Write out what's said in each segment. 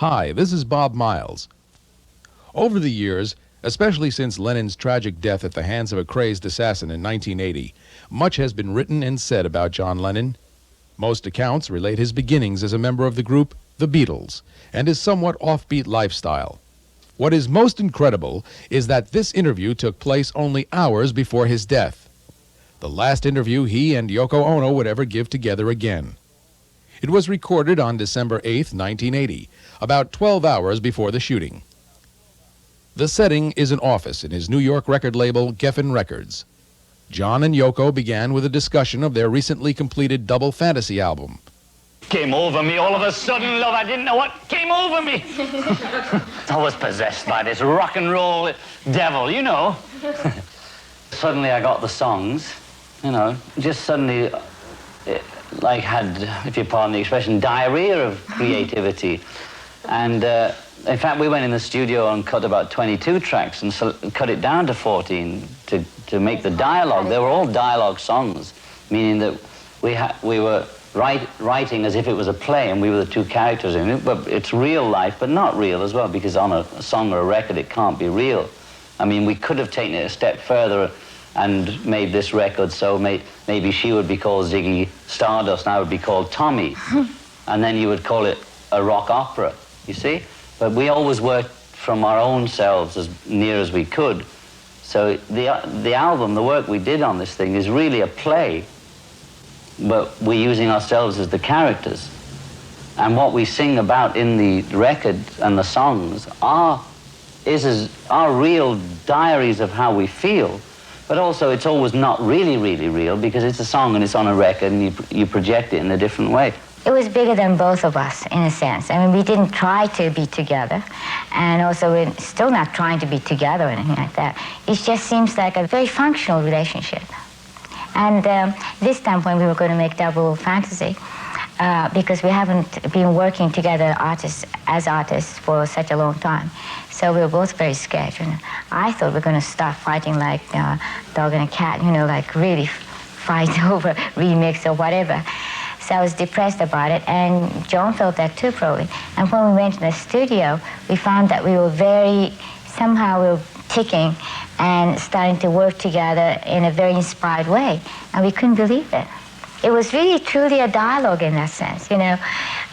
Hi, this is Bob Miles. Over the years, especially since Lennon's tragic death at the hands of a crazed assassin in 1980, much has been written and said about John Lennon. Most accounts relate his beginnings as a member of the group The Beatles and his somewhat offbeat lifestyle. What is most incredible is that this interview took place only hours before his death, the last interview he and Yoko Ono would ever give together again. It was recorded on December 8, 1980, about 12 hours before the shooting. The setting is an office in his New York record label, Geffen Records. John and Yoko began with a discussion of their recently completed double fantasy album. Came over me all of a sudden, love. I didn't know what came over me. I was possessed by this rock and roll devil, you know. Suddenly I got the songs, you know, just suddenly, like had, if you pardon the expression, diarrhea of creativity. And in fact, we went in the studio and cut about 22 tracks and cut it down to 14 to make the dialogue. They were all dialogue songs, meaning that we were writing as if it was a play and we were the two characters in it. But it's real life, but not real as well, because on a song or a record, it can't be real. I mean, we could have taken it a step further and made this record so maybe she would be called Ziggy Stardust and I would be called Tommy. And then you would call it a rock opera, you see? But we always worked from our own selves as near as we could. So the album, the work we did on this thing is really a play, but we're using ourselves as the characters. And what we sing about in the record and the songs are real diaries of how we feel. But also, it's always not really, really real because it's a song and it's on a record and you project it in a different way. It was bigger than both of us, in a sense. I mean, we didn't try to be together, and also we're still not trying to be together or anything like that. It just seems like a very functional relationship. And this time when we were going to make Double Fantasy, because we haven't been working together as artists for such a long time. So we were both very scared. You know. I thought we were going to start fighting like dog and a cat, you know, like really fight over remix or whatever. So I was depressed about it, and John felt that too, probably. And when we went to the studio, we found that we were somehow we were ticking and starting to work together in a very inspired way, and we couldn't believe it. It was really, truly a dialogue in that sense, you know,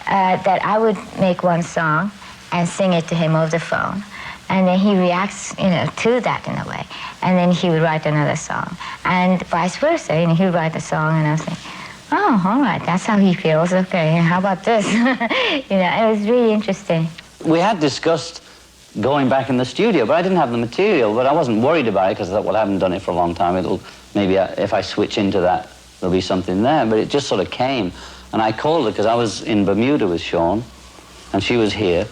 that I would make one song and sing it to him over the phone, and then he reacts, you know, to that in a way, and then he would write another song, and vice versa, you know, he would write a song, and I was like, oh, all right, that's how he feels, okay, how about this? You know, it was really interesting. We had discussed going back in the studio, but I didn't have the material, but I wasn't worried about it because I thought, well, I haven't done it for a long time, maybe if I switch into that, there'll be something there, but it just sort of came. And I called her because I was in Bermuda with Sean, and she was here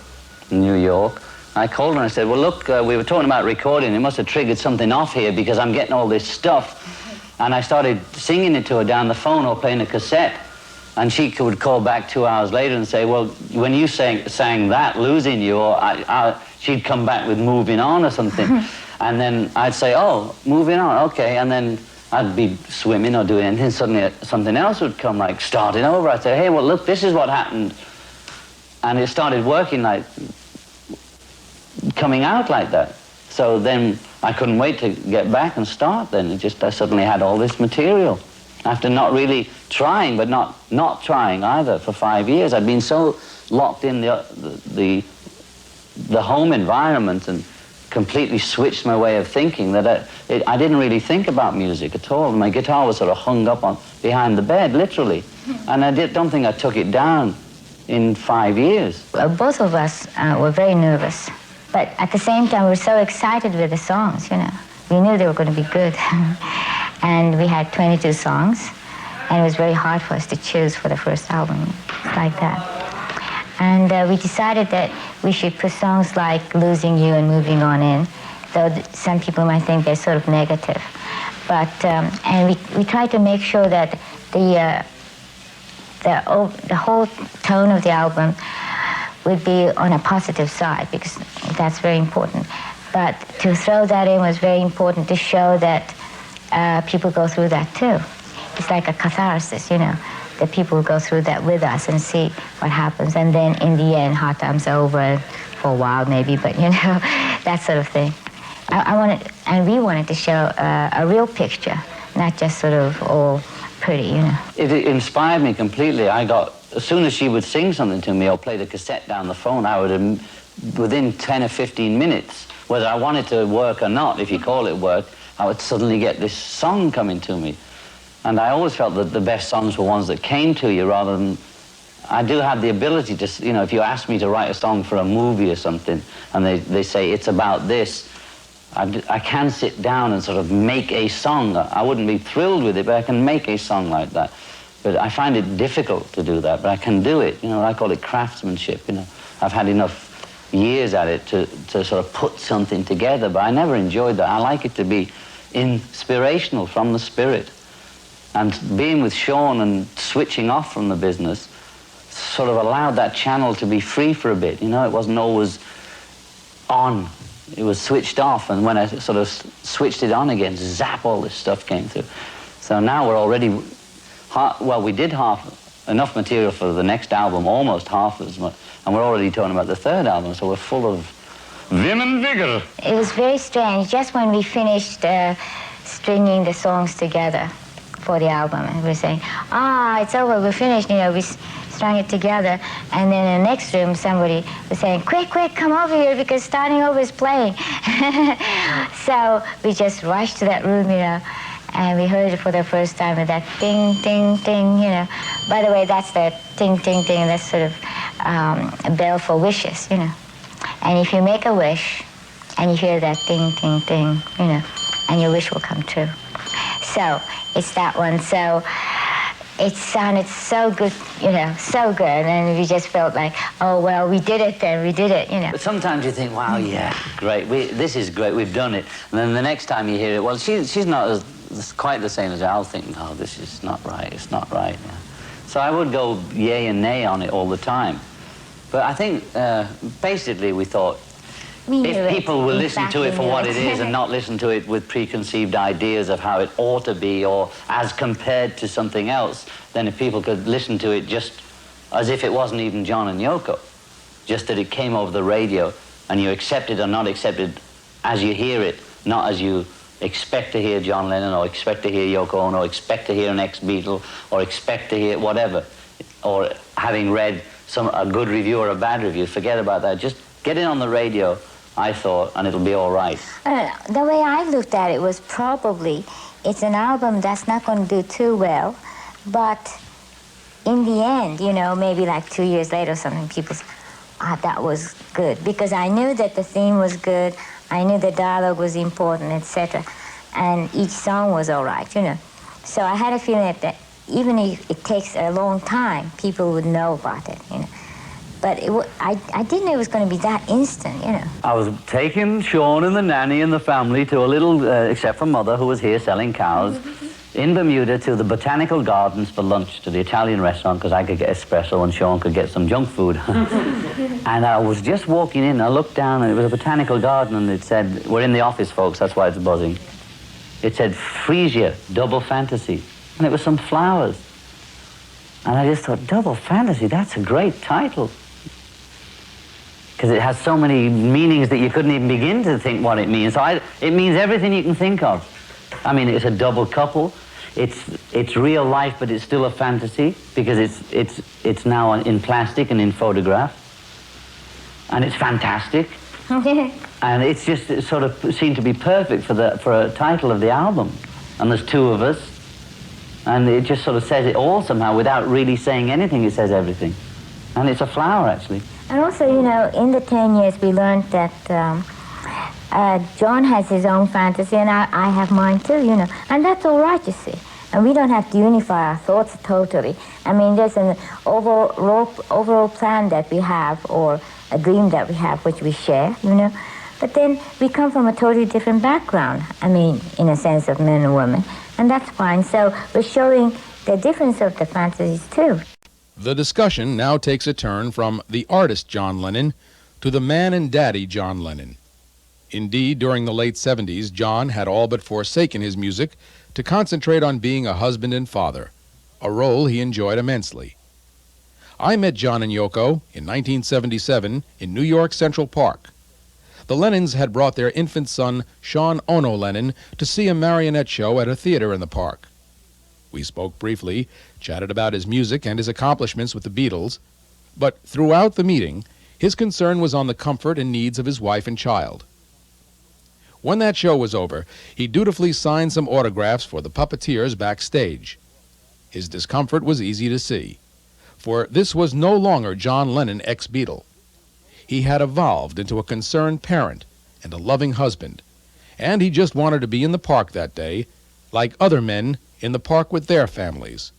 in New York. I called her and I said, well, look, we were talking about recording. It must have triggered something off here because I'm getting all this stuff. And I started singing it to her down the phone or playing a cassette. And she would call back 2 hours later and say, well, when you sang that, Losing You, or she'd come back with Moving On or something. And then I'd say, oh, Moving On, okay. And then I'd be swimming or doing anything. Suddenly something else would come, like starting over. I'd say, hey, well, look, this is what happened. And it started working, like, coming out like that. So then I couldn't wait to get back and start then. I suddenly had all this material. After not really trying, but not trying either for 5 years. I'd been so locked in the home environment and completely switched my way of thinking that I didn't really think about music at all. My guitar was sort of hung up behind the bed, literally. And I don't think I took it down in 5 years. Both of us were very nervous. But at the same time, we were so excited with the songs, you know. We knew they were going to be good. And we had 22 songs, and it was very hard for us to choose for the first album, like that. And we decided that we should put songs like Losing You and Moving On in, though some people might think they're sort of negative. But, and we tried to make sure that the whole tone of the album would be on a positive side, because that's very important. But to throw that in was very important to show that people go through that too. It's like a catharsis, you know, that people will go through that with us and see what happens. And then in the end, hard times are over for a while maybe, but you know, that sort of thing. I wanted, and we wanted to show a real picture, not just sort of all pretty, you know. It inspired me completely. As soon as she would sing something to me or play the cassette down the phone, I would, within 10 or 15 minutes, whether I wanted to work or not, if you call it work, I would suddenly get this song coming to me. And I always felt that the best songs were ones that came to you rather than... I do have the ability to, you know, if you ask me to write a song for a movie or something, and they say it's about this, I can sit down and sort of make a song. I wouldn't be thrilled with it, but I can make a song like that. But I find it difficult to do that, but I can do it. You know, I call it craftsmanship, you know. I've had enough years at it to sort of put something together, but I never enjoyed that. I like it to be inspirational from the spirit. And being with Sean and switching off from the business sort of allowed that channel to be free for a bit. You know, it wasn't always on. It was switched off, and when I sort of switched it on again, zap, all this stuff came through. So now we're already, well, we did enough material for the next album, almost half as much, and we're already talking about the third album, so we're full of vim and vigor. It was very strange. Just when we finished stringing the songs together for the album, and we were saying, it's over, we're finished, you know, we strung it together, and then in the next room somebody was saying, quick, come over here because starting over is playing. So we just rushed to that room, you know, and we heard it for the first time with that ding, ding, ding, you know. By the way, that's the ding, ding, ding, that's sort of a bell for wishes, you know. And if you make a wish and you hear that ding, ding, ding, you know, and your wish will come true. So it's that one. So it sounded so good, you know, so good, and we just felt like, oh, well, we did it then, we did it, you know. But sometimes you think, wow, yeah, great, this is great, we've done it. And then the next time you hear it, well, she's not quite the same as I'll think, no, this is not right, it's not right. Yeah. So I would go yay and nay on it all the time. But I think, basically, we thought, if people will listen to it for what it is and not listen to it with preconceived ideas of how it ought to be or as compared to something else, then if people could listen to it just as if it wasn't even John and Yoko, just that it came over the radio and you accept it or not accept it as you hear it, not as you expect to hear John Lennon or expect to hear Yoko Ono or expect to hear an ex-Beatle or expect to hear whatever, or having read a good review or a bad review. Forget about that. Just get it on the radio, I thought, and it'll be all right. The way I looked at it was probably it's an album that's not going to do too well, but in the end, you know, maybe like 2 years later or something, people say, that was good, because I knew that the theme was good, I knew the dialogue was important, etc., and each song was all right, you know. So I had a feeling that even if it takes a long time, people would know about it, you know. But I didn't know it was going to be that instant, you know. I was taking Sean and the nanny and the family to a little, except for Mother, who was here selling cows, in Bermuda to the Botanical Gardens for lunch, to the Italian restaurant, because I could get espresso and Sean could get some junk food. And I was just walking in, I looked down, and it was a botanical garden, and it said, we're in the office, folks, that's why it's buzzing. It said, Frisia, Double Fantasy. And it was some flowers. And I just thought, Double Fantasy, that's a great title. Because it has so many meanings that you couldn't even begin to think what it means. So it means everything you can think of. I mean, it's a double couple. It's real life, but it's still a fantasy because it's now in plastic and in photograph. And it's fantastic. And it sort of seemed to be perfect for a title of the album. And there's two of us. And it just sort of says it all somehow without really saying anything. It says everything. And it's a flower, actually. And also, you know, in the 10 years, we learned that John has his own fantasy, and I have mine too, you know. And that's all right, you see. And we don't have to unify our thoughts totally. I mean, there's an overall plan that we have, or a dream that we have, which we share, you know. But then we come from a totally different background. I mean, in a sense of men and women. And that's fine. So we're showing the difference of the fantasies too. The discussion now takes a turn from the artist John Lennon to the man and daddy John Lennon. Indeed, during the late 70s, John had all but forsaken his music to concentrate on being a husband and father. a role he enjoyed immensely. I met John and Yoko in 1977 in New York Central Park. The Lennons had brought their infant son, Sean Ono Lennon, to see a marionette show at a theater in the park. We spoke briefly, chatted about his music and his accomplishments with the Beatles, but throughout the meeting, his concern was on the comfort and needs of his wife and child. When that show was over, he dutifully signed some autographs for the puppeteers backstage. His discomfort was easy to see, for this was no longer John Lennon ex-Beatle. He had evolved into a concerned parent and a loving husband, and he just wanted to be in the park that day, like other men in the park with their families.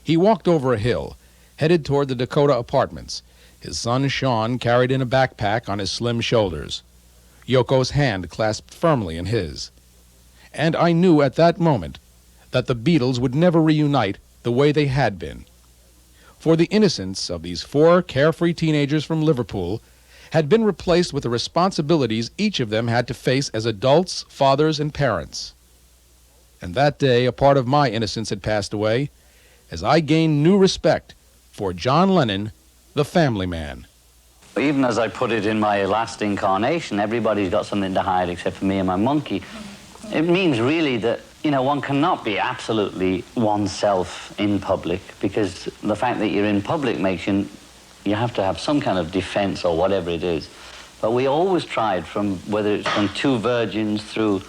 He walked over a hill, headed toward the Dakota apartments, his son Sean carried in a backpack on his slim shoulders, Yoko's hand clasped firmly in his. And I knew at that moment that the Beatles would never reunite the way they had been. For the innocence of these 4 carefree teenagers from Liverpool had been replaced with the responsibilities each of them had to face as adults, fathers, and parents. And that day, a part of my innocence had passed away, as I gained new respect for John Lennon, the family man. Even as I put it in my last incarnation, everybody's got something to hide except for me and my monkey. It means really that, you know, one cannot be absolutely oneself in public, because the fact that you're in public makes you have to have some kind of defense or whatever it is. But we always tried, from whether it's from Two Virgins through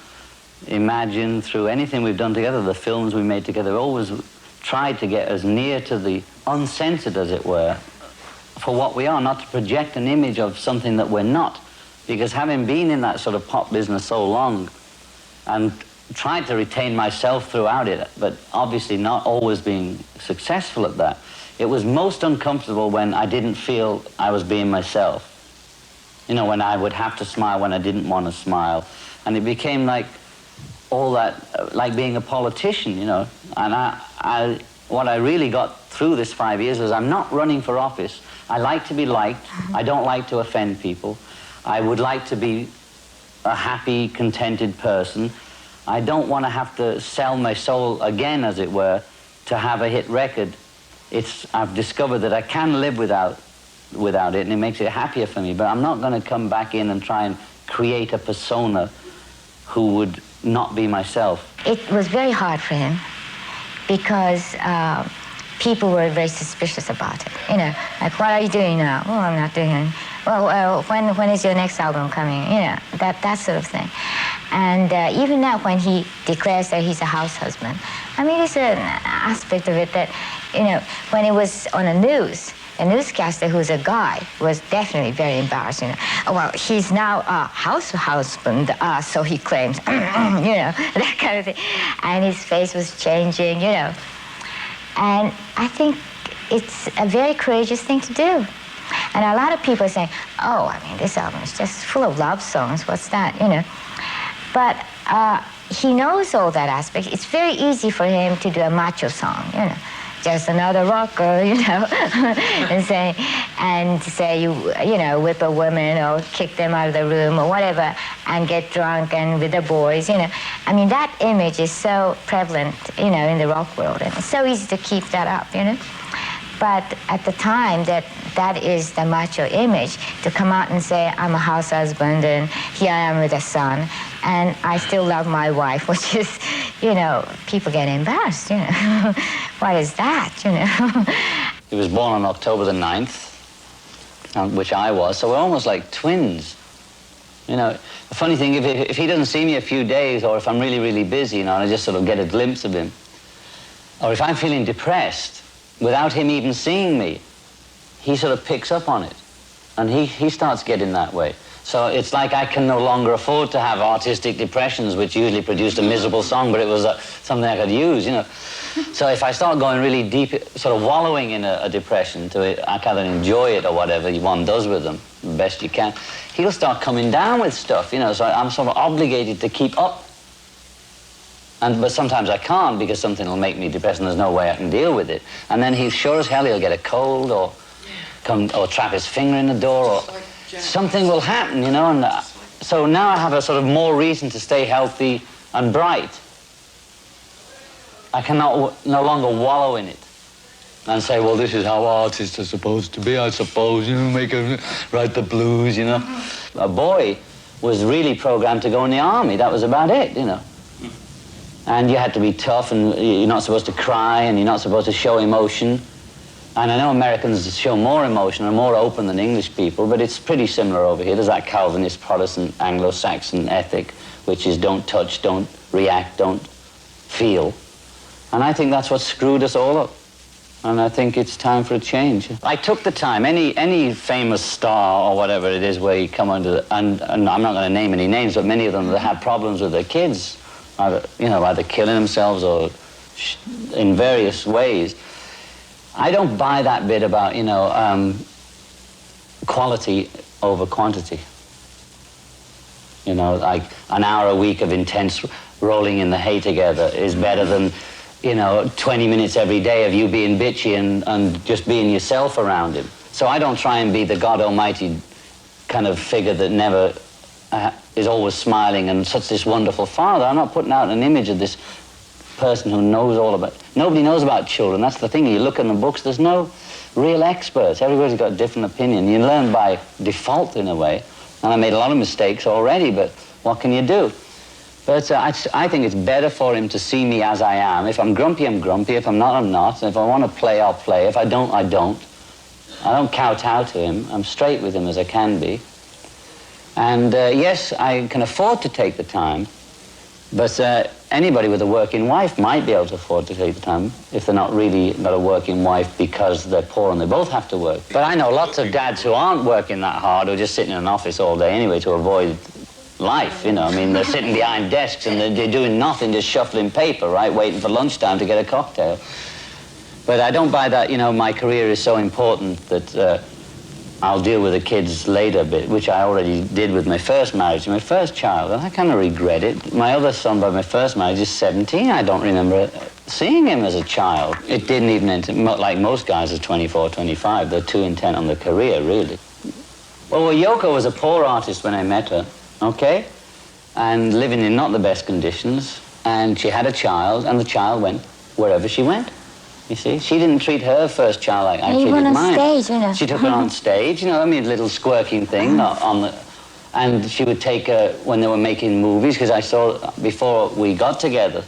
Imagine, through anything we've done together, the films we made together, always tried to get as near to the uncensored, as it were, for what we are, not to project an image of something that we're not. Because having been in that sort of pop business so long and tried to retain myself throughout it, but obviously not always being successful at that, it was most uncomfortable when I didn't feel I was being myself. You know, when I would have to smile when I didn't want to smile. And it became like all that, like being a politician, you know. And what I really got through this 5 years is I'm not running for office. I like to be liked. I don't like to offend people. I would like to be a happy, contented person. I don't want to have to sell my soul again, as it were, to have a hit record. I've discovered that I can live without it, and it makes it happier for me. But I'm not going to come back in and try and create a persona who would not be myself. It was very hard for him because people were very suspicious about it. You know, like, what are you doing now? Oh, I'm not doing it. Well, when is your next album coming? You know, that sort of thing. And even now, when he declares that he's a house husband, I mean, it's an aspect of it that, you know, when it was on the news, a newscaster who's a guy was definitely very embarrassed. You know, oh, well, he's now a house husband, so he claims, you know, that kind of thing. And his face was changing, you know. And I think it's a very courageous thing to do. And a lot of people say, oh, I mean, this album is just full of love songs. What's that, you know? But he knows all that aspect. It's very easy for him to do a macho song, you know. Just another rocker, you know, and say you know, whip a woman or kick them out of the room or whatever, and get drunk and with the boys, you know. I mean, that image is so prevalent, you know, in the rock world, and it's so easy to keep that up, you know. But at the time that is the macho image, to come out and say, I'm a house husband and here I am with a son and I still love my wife, which is, you know, people get embarrassed, you know. What is that, you know? He was born on October the 9th, which I was, so we're almost like twins. You know, the funny thing, if he doesn't see me a few days, or if I'm really, really busy, you know, and I just sort of get a glimpse of him, or if I'm feeling depressed, without him even seeing me, he sort of picks up on it. And he starts getting that way. So it's like I can no longer afford to have artistic depressions, which usually produced a miserable song, but it was something I could use, you know. So if I start going really deep, sort of wallowing in a depression, I kind of enjoy it or whatever one does with them, the best you can, he'll start coming down with stuff, you know, so I'm sort of obligated to keep up. But sometimes I can't because something will make me depressed and there's no way I can deal with it. And then he's sure as hell he'll get a cold or trap his finger in the door or something will happen, you know. And so now I have a sort of more reason to stay healthy and bright. I cannot no longer wallow in it and say, well, this is how artists are supposed to be, I suppose, you know, write the blues, you know. A boy was really programmed to go in the army. That was about it, you know. And you had to be tough, and you're not supposed to cry, and you're not supposed to show emotion. And I know Americans show more emotion, are more open than English people, but it's pretty similar over here. There's that Calvinist, Protestant, Anglo-Saxon ethic, which is don't touch, don't react, don't feel. And I think that's what screwed us all up. And I think it's time for a change. I took the time. Any famous star or whatever it is where you come under, and I'm not going to name any names, but many of them that have problems with their kids, either killing themselves or in various ways. I don't buy that bit about, quality over quantity. You know, like an hour a week of intense rolling in the hay together is better than 20 minutes every day of you being bitchy and just being yourself around him. So I don't try and be the God Almighty kind of figure that never is always smiling and such this wonderful father. I'm not putting out an image of this person who knows all about... Nobody knows about children. That's the thing. You look in the books, there's no real experts. Everybody's got a different opinion. You learn by default in a way. And I made a lot of mistakes already, but what can you do? But I think it's better for him to see me as I am. If I'm grumpy, I'm grumpy. If I'm not, I'm not. If I want to play, I'll play. If I don't, I don't. I don't kowtow to him. I'm straight with him as I can be. And yes, I can afford to take the time, but anybody with a working wife might be able to afford to take the time if they're not really got a working wife because they're poor and they both have to work. But I know lots of dads who aren't working that hard, who are just sitting in an office all day anyway to avoid life, you know. I mean, they're sitting behind desks and they're doing nothing, just shuffling paper, right, waiting for lunchtime to get a cocktail. But I don't buy that, my career is so important that I'll deal with the kids later bit, which I already did with my first marriage, my first child, and I kind of regret it. My other son by my first marriage is 17. I don't remember seeing him as a child. It didn't even enter, like most guys are 24, 25. They're too intent on their career, really. Well, Yoko was a poor artist when I met her, okay? And living in not the best conditions. And she had a child, and the child went wherever she went. You see, she didn't treat her first child like I treated mine. Stage, She took her on stage, a little squirking thing and she would take her when they were making movies, because I saw, before we got together,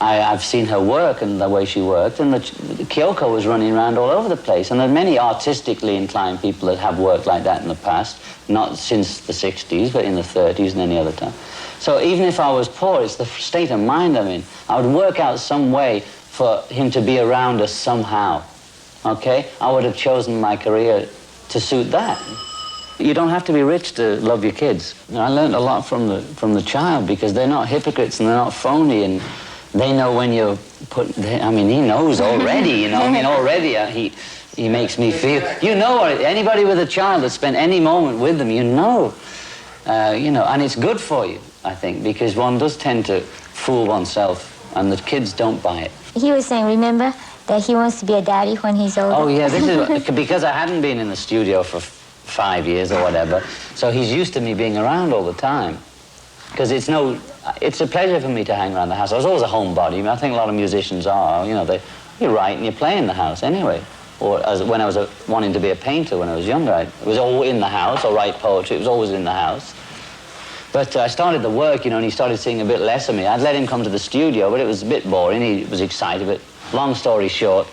I've seen her work and the way she worked, and the Kyoko was running around all over the place. And there are many artistically inclined people that have worked like that in the past, not since the 60s, but in the 30s and any other time. So even if I was poor, it's the state of mind I'm in. I would work out some way for him to be around us somehow, okay? I would have chosen my career to suit that. You don't have to be rich to love your kids. I learned a lot from the child, because they're not hypocrites and they're not phony, and they know when you're he knows already, already he makes me feel, anybody with a child that spent any moment with them, and it's good for you, I think, because one does tend to fool oneself, and the kids don't buy it. He was saying, remember, that he wants to be a daddy when he's older. Oh, yeah, this is because I hadn't been in the studio for 5 years or whatever, so he's used to me being around all the time. Because it's a pleasure for me to hang around the house. I was always a homebody. I think a lot of musicians are, you write and you play in the house anyway. Or when I was wanting to be a painter when I was younger, it was all in the house, or write poetry, it was always in the house. But I started the work, and he started seeing a bit less of me. I'd let him come to the studio, but it was a bit boring. He was excited, but long story short,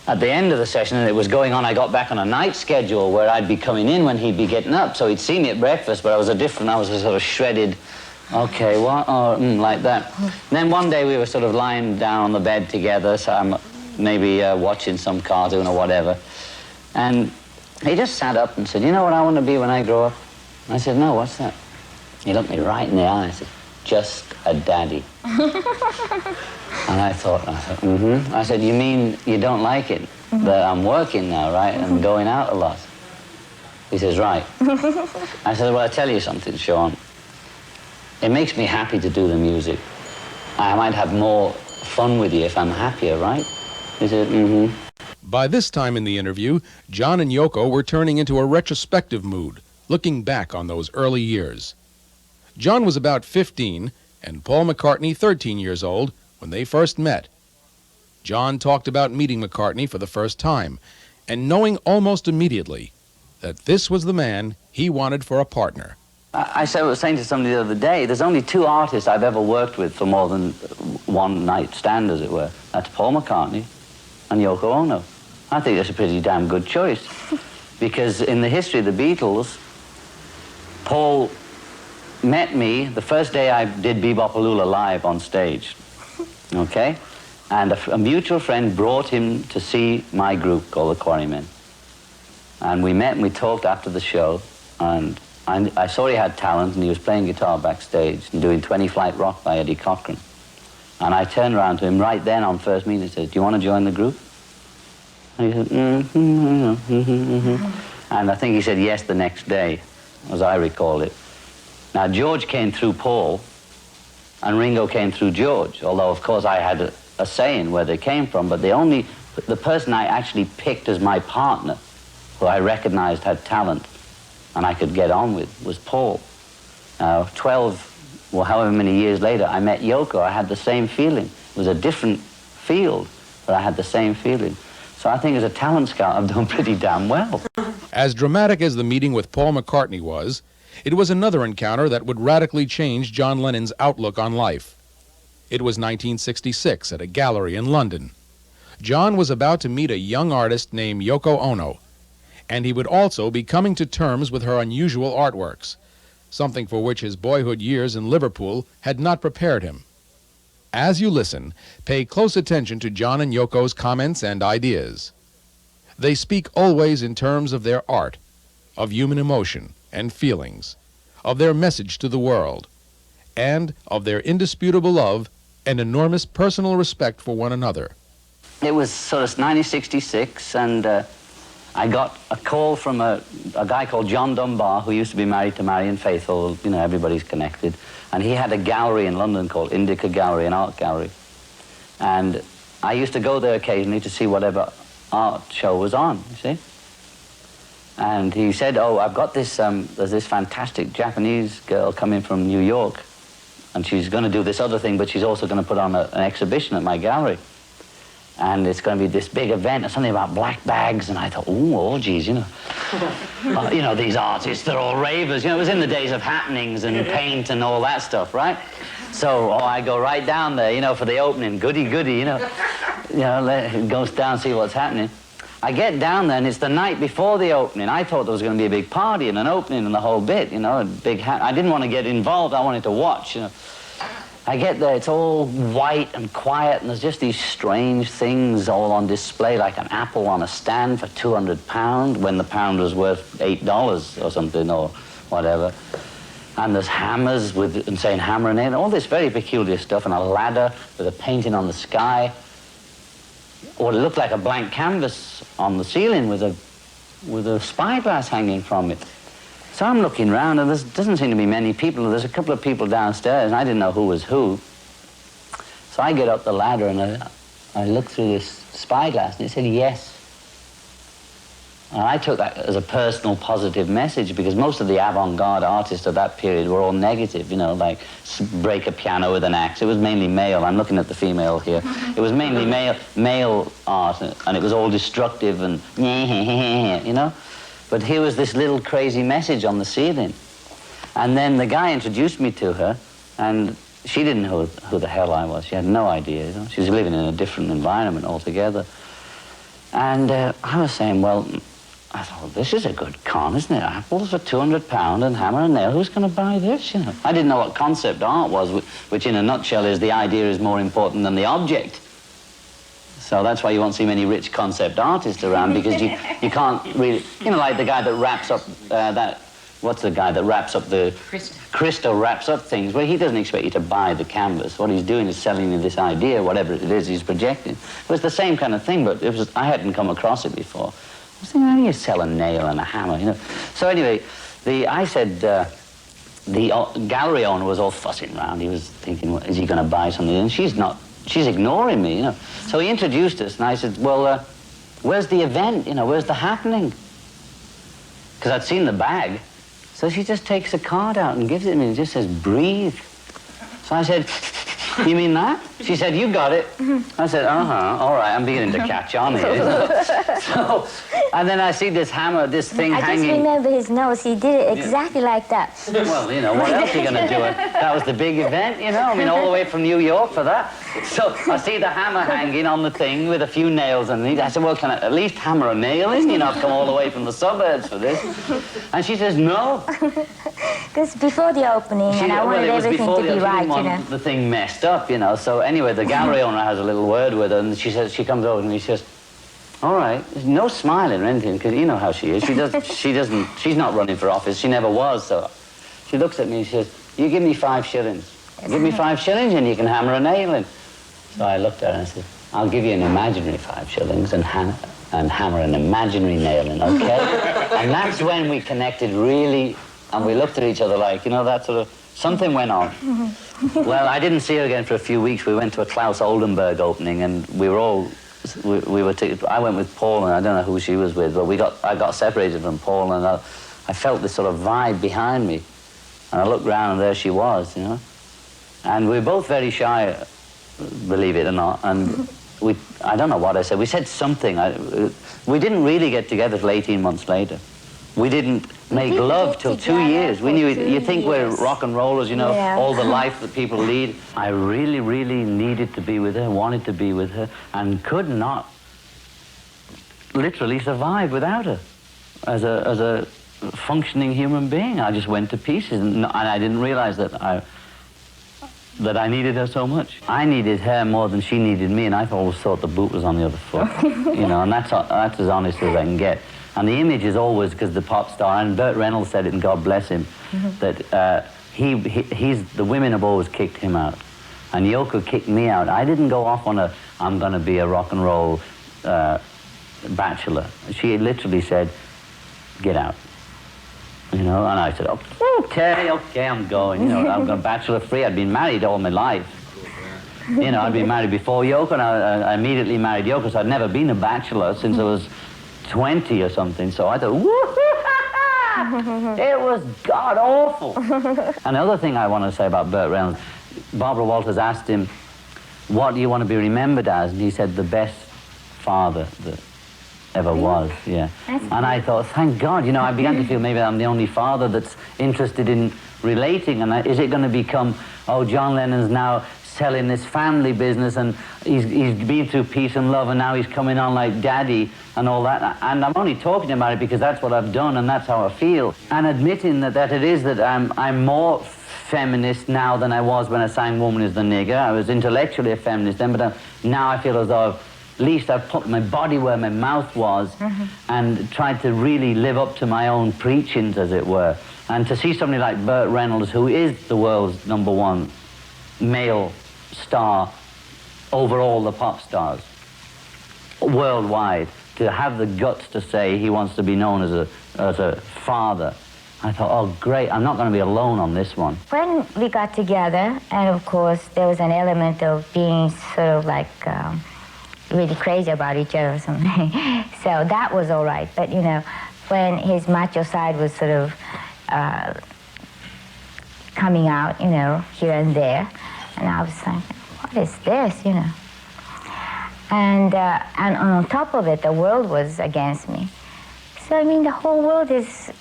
at the end of the session, and it was going on, I got back on a night schedule where I'd be coming in when he'd be getting up. So he'd see me at breakfast, but I was a sort of shredded, okay, what, like that. And then one day we were sort of lying down on the bed together, so I'm maybe watching some cartoon or whatever. And he just sat up and said, you know what I want to be when I grow up? And I said, no, what's that? He looked me right in the eye and said, just a daddy. And I thought, mm-hmm. I said, you mean you don't like it? That I'm working now, right? And going out a lot. He says, right. I said, well, I'll tell you something, Sean. It makes me happy to do the music. I might have more fun with you if I'm happier, right? He said, mm-hmm. By this time in the interview, John and Yoko were turning into a retrospective mood, looking back on those early years. John was about 15, and Paul McCartney, 13 years old, When they first met, John talked about meeting McCartney for the first time and knowing almost immediately that this was the man he wanted for a partner. I was saying to somebody the other day, there's only two artists I've ever worked with for more than one night stand, as it were. That's Paul McCartney and Yoko Ono. I think that's a pretty damn good choice. Because in the history of the Beatles, Paul met me the first day I did Bebopaloola live on stage, okay? And a mutual friend brought him to see my group called the Quarrymen. And we met and we talked after the show, and I saw he had talent, and he was playing guitar backstage and doing 20 Flight Rock by Eddie Cochran. And I turned around to him right then on first meeting and said, "Do you want to join the group?" And he said, And I think he said yes the next day, as I recall it. Now, George came through Paul, and Ringo came through George, although, of course, I had a say in where they came from, but the person I actually picked as my partner, who I recognized had talent, and I could get on with, was Paul. Now, 12, or however many years later, I met Yoko. I had the same feeling. It was a different field, but I had the same feeling. So I think as a talent scout, I've done pretty damn well. As dramatic as the meeting with Paul McCartney was, it was another encounter that would radically change John Lennon's outlook on life. It was 1966 at a gallery in London. John was about to meet a young artist named Yoko Ono, and he would also be coming to terms with her unusual artworks, something for which his boyhood years in Liverpool had not prepared him. As you listen, pay close attention to John and Yoko's comments and ideas. They speak always in terms of their art, of human emotion and feelings, of their message to the world, and of their indisputable love and enormous personal respect for one another. It was sort of 1966, and I got a call from a guy called John Dunbar, who used to be married to Marian Faithfull. You know, everybody's connected. And he had a gallery in London called Indica Gallery, an art gallery. And I used to go there occasionally to see whatever art show was on, you see. And he said, "Oh, I've got this, there's this fantastic Japanese girl coming from New York, and she's going to do this other thing, but she's also going to put on an exhibition at my gallery. And it's going to be this big event, or something about black bags." And I thought, "Ooh, orgies, you know." You know, these artists, they're all ravers. You know, it was in the days of happenings and paint and all that stuff, right? So, I go right down there, you know, for the opening. Goody, goody, you know. Goes down, see what's happening. I get down there, and it's the night before the opening. I thought there was going to be a big party and an opening and the whole bit, you know, a big I didn't want to get involved. I wanted to watch, you know. I get there, it's all white and quiet, and there's just these strange things all on display, like an apple on a stand for £200, when the pound was worth $8 or something, or whatever. And there's hammers and saying hammer and all this very peculiar stuff, and a ladder with a painting on the sky. Or it looked like a blank canvas on the ceiling with a spyglass hanging from it. So I'm looking around, and there doesn't seem to be many people. There's a couple of people downstairs, and I didn't know who was who. So I get up the ladder, and I look through this spyglass, and it said yes. And I took that as a personal positive message, because most of the avant-garde artists of that period were all negative, you know, like break a piano with an axe. It was mainly male. I'm looking at the female here. It was mainly male art, and it was all destructive and you know. But here was this little crazy message on the ceiling. And then the guy introduced me to her, and she didn't know who the hell I was. She had no idea. You know? She was living in a different environment altogether. And I was saying, well, I thought, well, this is a good con, isn't it? Apples for £200 and hammer and nail. Who's going to buy this, you know? I didn't know what concept art was, which in a nutshell is the idea is more important than the object. So that's why you won't see many rich concept artists around, because you can't really, you know, like the guy that wraps up what's the guy that wraps up the... Christo wraps up things. Well, he doesn't expect you to buy the canvas. What he's doing is selling you this idea, whatever it is he's projecting. It was the same kind of thing, but I hadn't come across it before. I was thinking, how do you sell a nail and a hammer, you know? So anyway, I said, the gallery owner was all fussing around. He was thinking, well, is he going to buy something? And she's ignoring me, you know. So he introduced us, and I said, well, where's the event, you know, where's the happening? Because I'd seen the bag. So she just takes a card out and gives it to me and just says, breathe. So I said, You mean that? She said, you got it. I said, all right, I'm beginning to catch on here. So, and then I see this hammer, this thing hanging. I just remember his nose. He did it exactly like that. Well, you know, what else are you going to do? That was the big event, you know? I mean, all the way from New York for that. So I see the hammer hanging on the thing with a few nails underneath. I said, well, can I at least hammer a nail in? You know, I've come all the way from the suburbs for this. And she says, no. Because before the opening, and I wanted everything to be right, you know. The thing messed up, you know. So anyway, the gallery owner has a little word with her, and she says, she comes over and she says, all right, there's no smiling or anything, because you know how she is. She's not running for office. She never was. So she looks at me and she says, you give me 5 shillings. Give me 5 shillings and you can hammer a nail in. So I looked at her and I said, I'll give you an imaginary 5 shillings and hammer an imaginary nail in, okay? And that's when we connected really, and we looked at each other like, you know, that sort of, something went on. Well, I didn't see her again for a few weeks. We went to a Klaus Oldenburg opening, and we were all, I went with Paul, and I don't know who she was with, but I got separated from Paul, and I felt this sort of vibe behind me. And I looked round, and there she was, you know? And we were both very shy, believe it or not, and I don't know what I said. We said something. We didn't really get together till 18 months later. We didn't make love till 2 years. We knew, you think we're rock and rollers, you know, all the life that people lead. I really, really needed to be with her, wanted to be with her, and could not literally survive without her as a functioning human being. I just went to pieces, and I didn't realize that I needed her so much. I needed her more than she needed me, and I always thought the boot was on the other foot. You know, and that's as honest as I can get. And the image is always, because the pop star, and Burt Reynolds said it, and God bless him, that the women have always kicked him out. And Yoko kicked me out. I didn't go off on I'm going to be a rock and roll bachelor. She literally said, get out. You know, and I said, okay, I'm going. You know, I'm going bachelor free. I'd been married all my life. You know, I'd been married before Yoko, and I immediately married Yoko, so I'd never been a bachelor since I was 20 or something. So I thought, it was god-awful. And the other thing I want to say about Burt Reynolds, Barbara Walters asked him, what do you want to be remembered as? And he said, the best father that ever was, yeah. And I thought, thank God, you know, I began to feel maybe I'm the only father that's interested in relating, and is it going to become, oh, John Lennon's now selling this family business, and he's been through peace and love, and now he's coming on like daddy and all that. And I'm only talking about it because that's what I've done, and that's how I feel. And admitting that it is that I'm more feminist now than I was when I sang Woman is the Nigger. I was intellectually a feminist then, but now I feel as though at least I've put my body where my mouth was and tried to really live up to my own preachings, as it were. And to see somebody like Burt Reynolds, who is the world's #1 male star over all the pop stars worldwide, to have the guts to say he wants to be known as a father, I thought, oh, great, I'm not going to be alone on this one. When we got together, and of course there was an element of being sort of like really crazy about each other or something. So that was all right. But, you know, when his macho side was sort of coming out, you know, here and there, and I was like, what is this, you know? And on top of it, the world was against me. So, I mean, the whole world is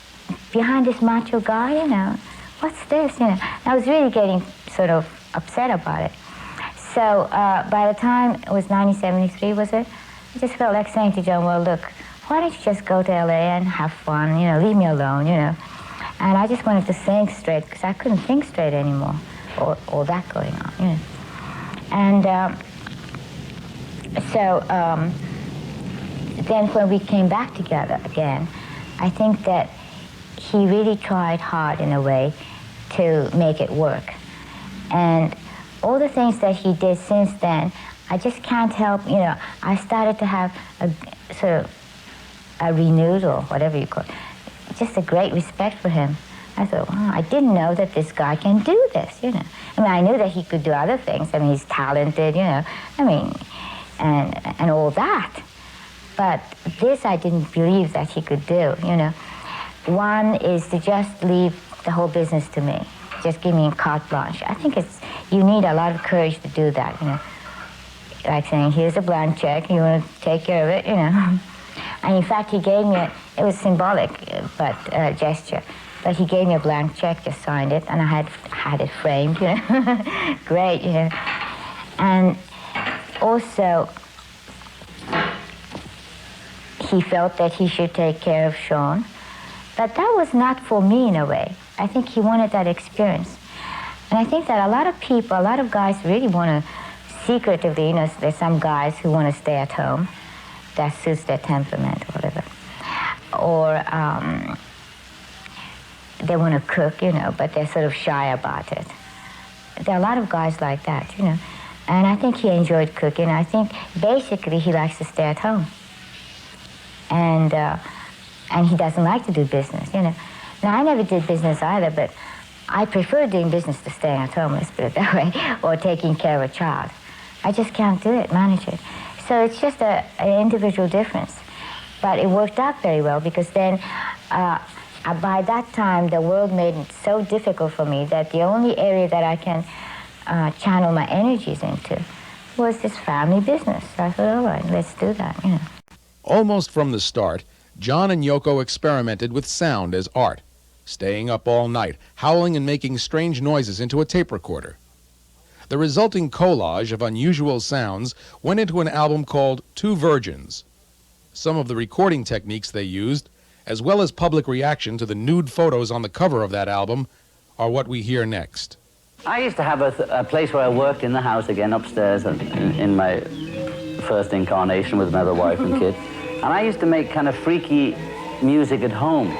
behind this macho guy, you know. What's this, you know? I was really getting sort of upset about it. So by the time it was 1973, was it? I just felt like saying to John, well, look, why don't you just go to LA and have fun, you know, leave me alone, you know. And I just wanted to think straight, because I couldn't think straight anymore, all that going on, you know. And then when we came back together again, I think that he really tried hard in a way to make it work. And all the things that he did since then, I just can't help, you know, I started to have a sort of a renewed, or whatever you call it, just a great respect for him. I thought, wow, I didn't know that this guy can do this, you know. I mean, I knew that he could do other things. I mean, he's talented, you know, I mean, and all that. But this I didn't believe that he could do, you know. One is to just leave the whole business to me. Just give me carte blanche. I think you need a lot of courage to do that, you know. Like saying, here's a blank check, you want to take care of it, you know. And in fact, he gave me it was symbolic, but gesture. But he gave me a blank check, just signed it, and I had it framed, you know. Great, you know. And also, he felt that he should take care of Sean. But that was not for me in a way. I think he wanted that experience. And I think that a lot of people, a lot of guys really want to secretively, you know, there's some guys who want to stay at home. That suits their temperament or whatever. Or they want to cook, you know, but they're sort of shy about it. There are a lot of guys like that, you know. And I think he enjoyed cooking. I think basically he likes to stay at home. And he doesn't like to do business, you know. Now, I never did business either, but I prefer doing business to staying at home, let's put it that way, or taking care of a child. I just can't do it, manage it. So it's just an individual difference. But it worked out very well because then by that time, the world made it so difficult for me that the only area that I can channel my energies into was this family business. So I thought, all right, let's do that, you know. Almost from the start, John and Yoko experimented with sound as art, staying up all night, howling and making strange noises into a tape recorder. The resulting collage of unusual sounds went into an album called Two Virgins. Some of the recording techniques they used, as well as public reaction to the nude photos on the cover of that album, are what we hear next. I used to have a place where I worked in the house again upstairs in my first incarnation with another wife and kid. And I used to make kind of freaky music at home.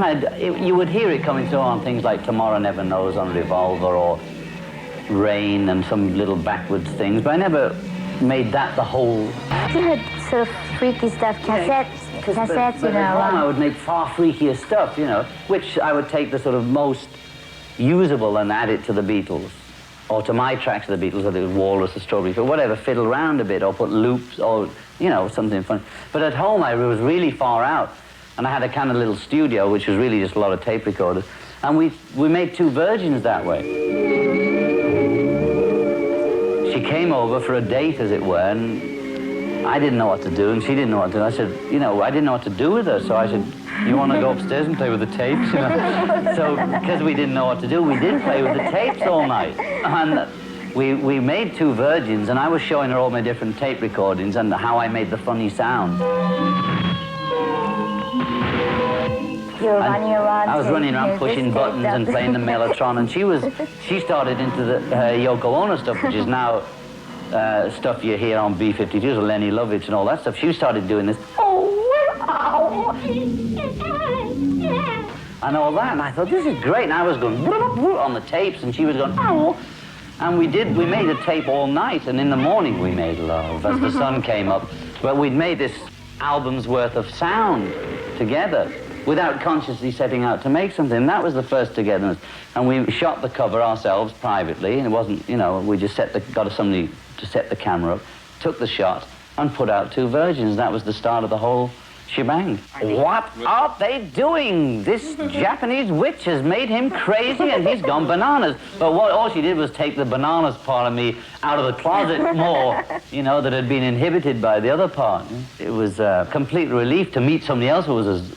And you would hear it coming through on things like Tomorrow Never Knows on Revolver or Rain and some little backwards things, but I never made that the whole... You had sort of freaky stuff, cassettes, but you know. at home I would make far freakier stuff, you know, which I would take the sort of most usable and add it to the Beatles, or to my tracks of the Beatles, whether it was Walrus or Strawberry, but whatever, fiddle around a bit, or put loops, or, you know, something fun. But at home I was really far out, and I had a kind of little studio, which was really just a lot of tape recorders, and we made two virgins that way. She came over for a date, as it were, and I didn't know what to do, and she didn't know what to do. I said, you know, I didn't know what to do with her, so I said, you want to go upstairs and play with the tapes? You know? So, because we didn't know what to do, we did play with the tapes all night. And we made two virgins, and I was showing her all my different tape recordings and how I made the funny sound. You were running around. I was running around pushing buttons and playing the Mellotron, and she started into the Yoko Ono stuff, which is now stuff you hear on B-52s, or Lenny Lovitch and all that stuff. She started doing this, and all that, and I thought, this is great, and I was going on the tapes, and she was going, and we made a tape all night, and in the morning we made love as the sun came up. But we'd made this album's worth of sound together without consciously setting out to make something. And that was the first togetherness. And we shot the cover ourselves privately, and it wasn't, you know, we just got somebody to set the camera up, took the shot, and put out Two Virgins. That was the start of the whole shebang. What are they doing? This Japanese witch has made him crazy and he's gone bananas. But all she did was take the bananas part of me out of the closet more, you know, that had been inhibited by the other part. It was a complete relief to meet somebody else who was as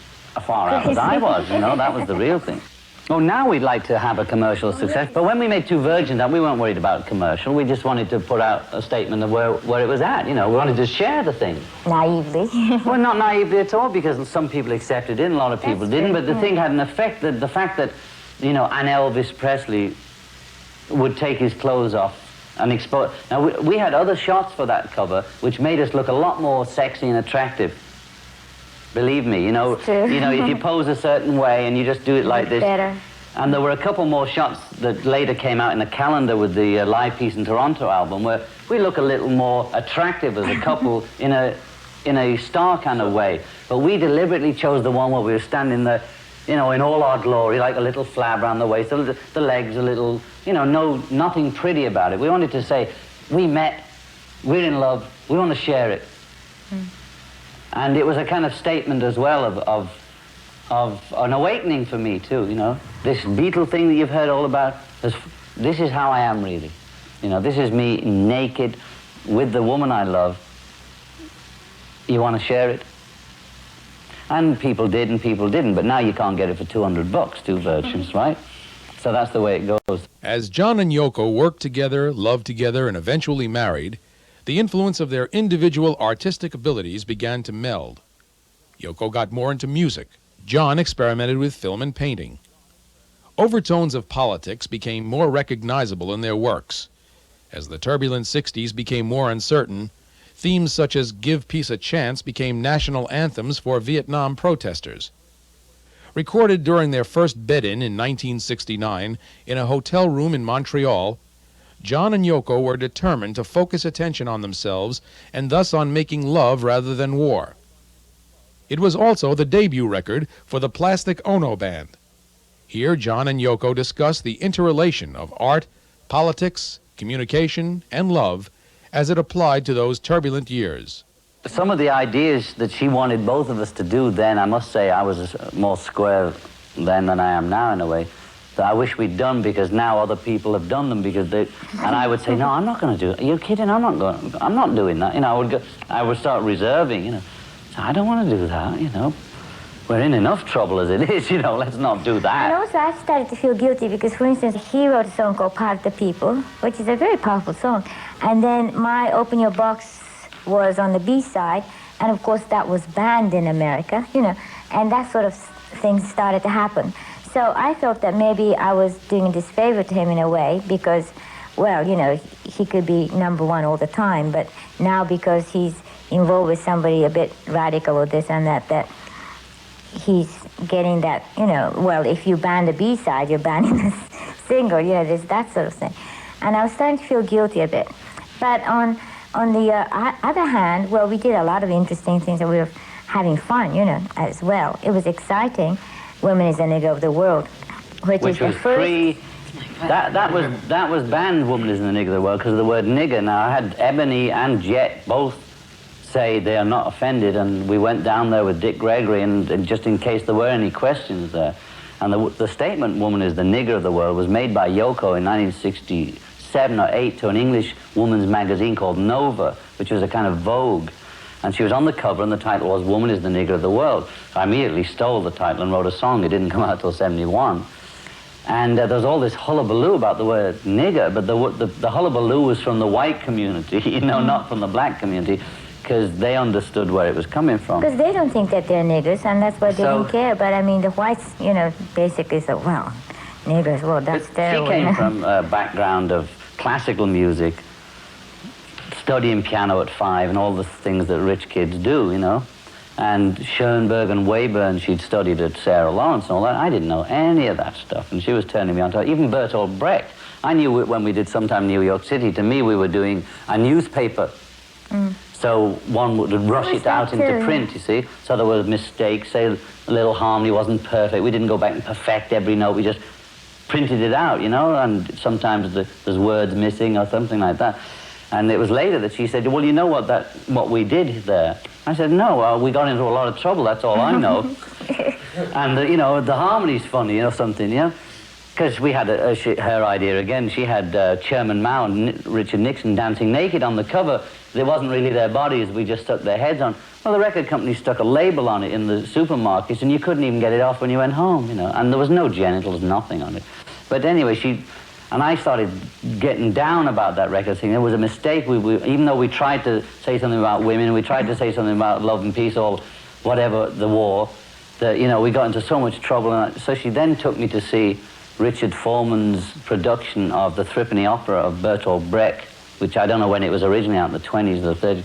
far out as I was, you know, that was the real thing. Oh, now we'd like to have a commercial success, but when we made Two Virgins, we weren't worried about commercial. We just wanted to put out a statement of where it was at, you know. We wanted to share the thing. Naively. Well, not naively at all, because some people accepted it and a lot of people didn't, but the thing had an effect, that the fact that, you know, an Elvis Presley would take his clothes off and expose... Now, we had other shots for that cover, which made us look a lot more sexy and attractive. Believe me, you know, if you pose a certain way and you just do it like this. Better. And there were a couple more shots that later came out in the calendar with the Live Peace in Toronto album, where we look a little more attractive as a couple in a star kind of way. But we deliberately chose the one where we were standing there, you know, in all our glory, like a little flab around the waist, the legs a little, you know, nothing pretty about it. We wanted to say, we met, we're in love, we want to share it. And it was a kind of statement as well of of an awakening for me too, you know. This Beatle thing that you've heard all about, this is how I am really. You know, this is me naked with the woman I love. You want to share it? And people did and people didn't, but now you can't get it for $200, two versions, right? So that's the way it goes. As John and Yoko worked together, loved together, and eventually married, the influence of their individual artistic abilities began to meld. Yoko got more into music. John experimented with film and painting. Overtones of politics became more recognizable in their works. As the turbulent 60s became more uncertain, themes such as Give Peace a Chance became national anthems for Vietnam protesters. Recorded during their first bed-in 1969 in a hotel room in Montreal, John and Yoko were determined to focus attention on themselves and thus on making love rather than war. It was also the debut record for the Plastic Ono Band. Here, John and Yoko discuss the interrelation of art, politics, communication, and love as it applied to those turbulent years. Some of the ideas that she wanted both of us to do then, I must say I was more square then than I am now in a way, that I wish we'd done because now other people have done them because they, and I would say, no, I'm not going to do it. Are you kidding? I'm not doing that. You know, I would start reserving, you know. So I don't want to do that, you know. We're in enough trouble as it is, you know, let's not do that. And also I started to feel guilty because, for instance, he wrote a song called Part of the People, which is a very powerful song. And then my Open Your Box was on the B-side, and of course that was banned in America, you know, and that sort of things started to happen. So I felt that maybe I was doing a disfavor to him in a way because, well, you know, he could be #1 all the time, but now because he's involved with somebody a bit radical or this and that he's getting that, you know, well, if you ban the B-side, you're banning the single, you know, there's that sort of thing. And I was starting to feel guilty a bit. But on the other hand, well, we did a lot of interesting things and we were having fun, you know, as well. It was exciting. Women is the Nigger of the World, which is the was first... free. That was banned, Woman is the Nigger of the World, because of the word nigger. Now, I had Ebony and Jet both say they are not offended, and we went down there with Dick Gregory, and just in case there were any questions there. And the statement, Woman is the Nigger of the World, was made by Yoko in 1967 or 8 to an English woman's magazine called Nova, which was a kind of Vogue. And she was on the cover, and the title was Woman is the Nigger of the World. So I immediately stole the title and wrote a song. It didn't come out till 71. And there was all this hullabaloo about the word nigger, but the hullabaloo was from the white community, you know, not from the black community, because they understood where it was coming from. Because they don't think that they're niggers, and that's why they didn't care. But I mean, the whites, you know, basically said, well, niggers, well, that's terrible. She came from a background of classical music, studying piano at 5 and all the things that rich kids do, you know. And Schoenberg and Webern, she'd studied at Sarah Lawrence and all that. I didn't know any of that stuff, and she was turning me on to it. Even Bertolt Brecht. I knew it when we did sometime New York City. To me, we were doing a newspaper. So one would rush it out into print, you see. So there were mistakes, say a little harmony wasn't perfect. We didn't go back and perfect every note. We just printed it out, you know, and sometimes there's words missing or something like that. And it was later that she said, well, you know what we did there? I said, no, we got into a lot of trouble, that's all I know. And, you know, the harmony's funny or something, you know? Because we had her idea again. She had Chairman Mao and Richard Nixon dancing naked on the cover. It wasn't really their bodies, we just stuck their heads on. Well, the record company stuck a label on it in the supermarkets, and you couldn't even get it off when you went home, you know? And there was no genitals, nothing on it. But anyway, and I started getting down about that record thing. It was a mistake. Even though we tried to say something about women, we tried to say something about love and peace or whatever, the war, that, you know, we got into so much trouble. And so she then took me to see Richard Foreman's production of the Threepenny Opera of Bertolt Brecht, which I don't know when it was originally out, in the 20s or 30s.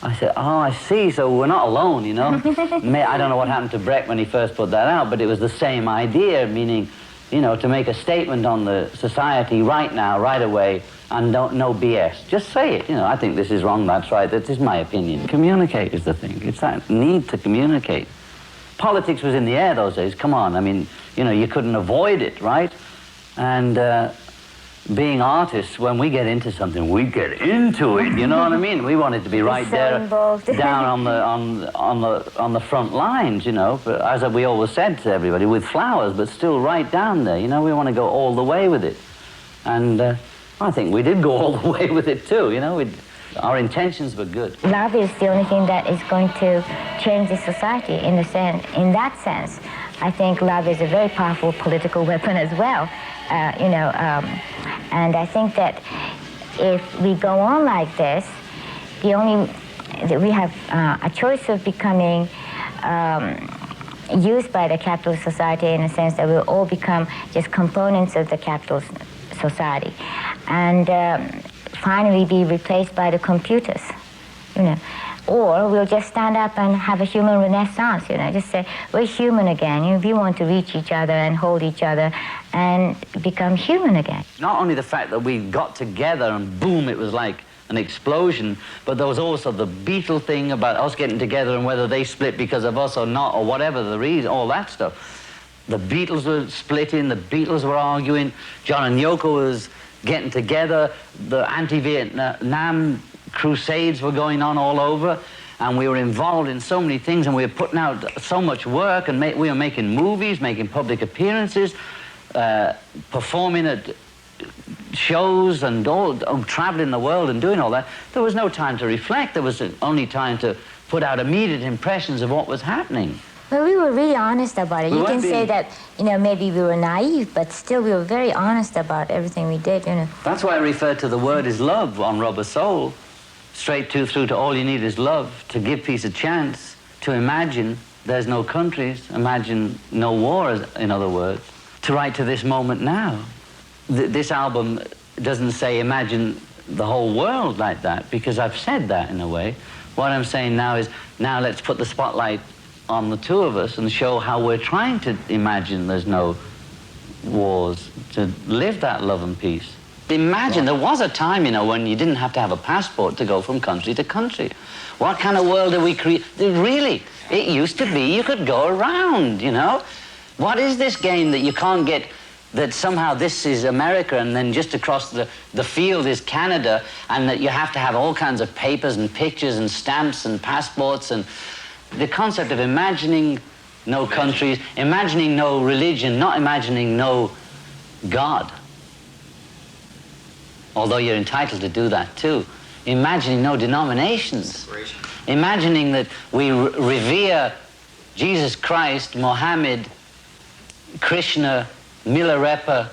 I said, oh, I see, so we're not alone, you know. I don't know what happened to Brecht when he first put that out, but it was the same idea, meaning, you know, to make a statement on the society right now, right away, and no BS. Just say it, you know, I think this is wrong, that's right, that is my opinion. Communicate is the thing. It's that need to communicate. Politics was in the air those days, come on, I mean, you know, you couldn't avoid it, right? And being artists, when we get into something, we get into it. You know what I mean? We want it to be right so there, involved. down on the front lines. You know, but as we always said to everybody, with flowers, but still right down there. You know, we want to go all the way with it, and I think we did go all the way with it too. You know, our intentions were good. Love is the only thing that is going to change the society in that sense. I think love is a very powerful political weapon as well. And I think that if we go on like this, we have a choice of becoming used by the capitalist society, in a sense that we'll all become just components of the capitalist society, and finally be replaced by the computers, you know. Or we'll just stand up and have a human renaissance, you know, just say, we're human again. You know, we want to reach each other and hold each other and become human again. Not only the fact that we got together and boom, it was like an explosion, but there was also the Beatle thing about us getting together and whether they split because of us or not, or whatever the reason, all that stuff. The Beatles were splitting, the Beatles were arguing, John and Yoko was getting together, the anti-Vietnam crusades were going on all over, and we were involved in so many things, and we were putting out so much work, and we were making movies, making public appearances, performing at shows, and traveling the world and doing all that. There was no time to reflect. There was only time to put out immediate impressions of what was happening. Well, we were really honest about it. You can say that, you know, maybe we were naive, but still we were very honest about everything we did, you know. That's why I referred to the word is love on Rubber Soul. Straight through to all you need is love, to give peace a chance, to imagine there's no countries, imagine no war, in other words, to write to this moment now. This album doesn't say imagine the whole world like that, because I've said that in a way. What I'm saying now is, now let's put the spotlight on the two of us and show how we're trying to imagine there's no wars, to live that love and peace. Imagine, there was a time, you know, when you didn't have to have a passport to go from country to country. What kind of world did we create? Really, it used to be you could go around, you know? What is this game that you can't get, that somehow this is America and then just across the field is Canada, and that you have to have all kinds of papers and pictures and stamps and passports, and the concept of imagining no countries, imagining no religion, not imagining no God. Although you're entitled to do that too. Imagining no denominations. Imagining that we revere Jesus Christ, Mohammed, Krishna, Milarepa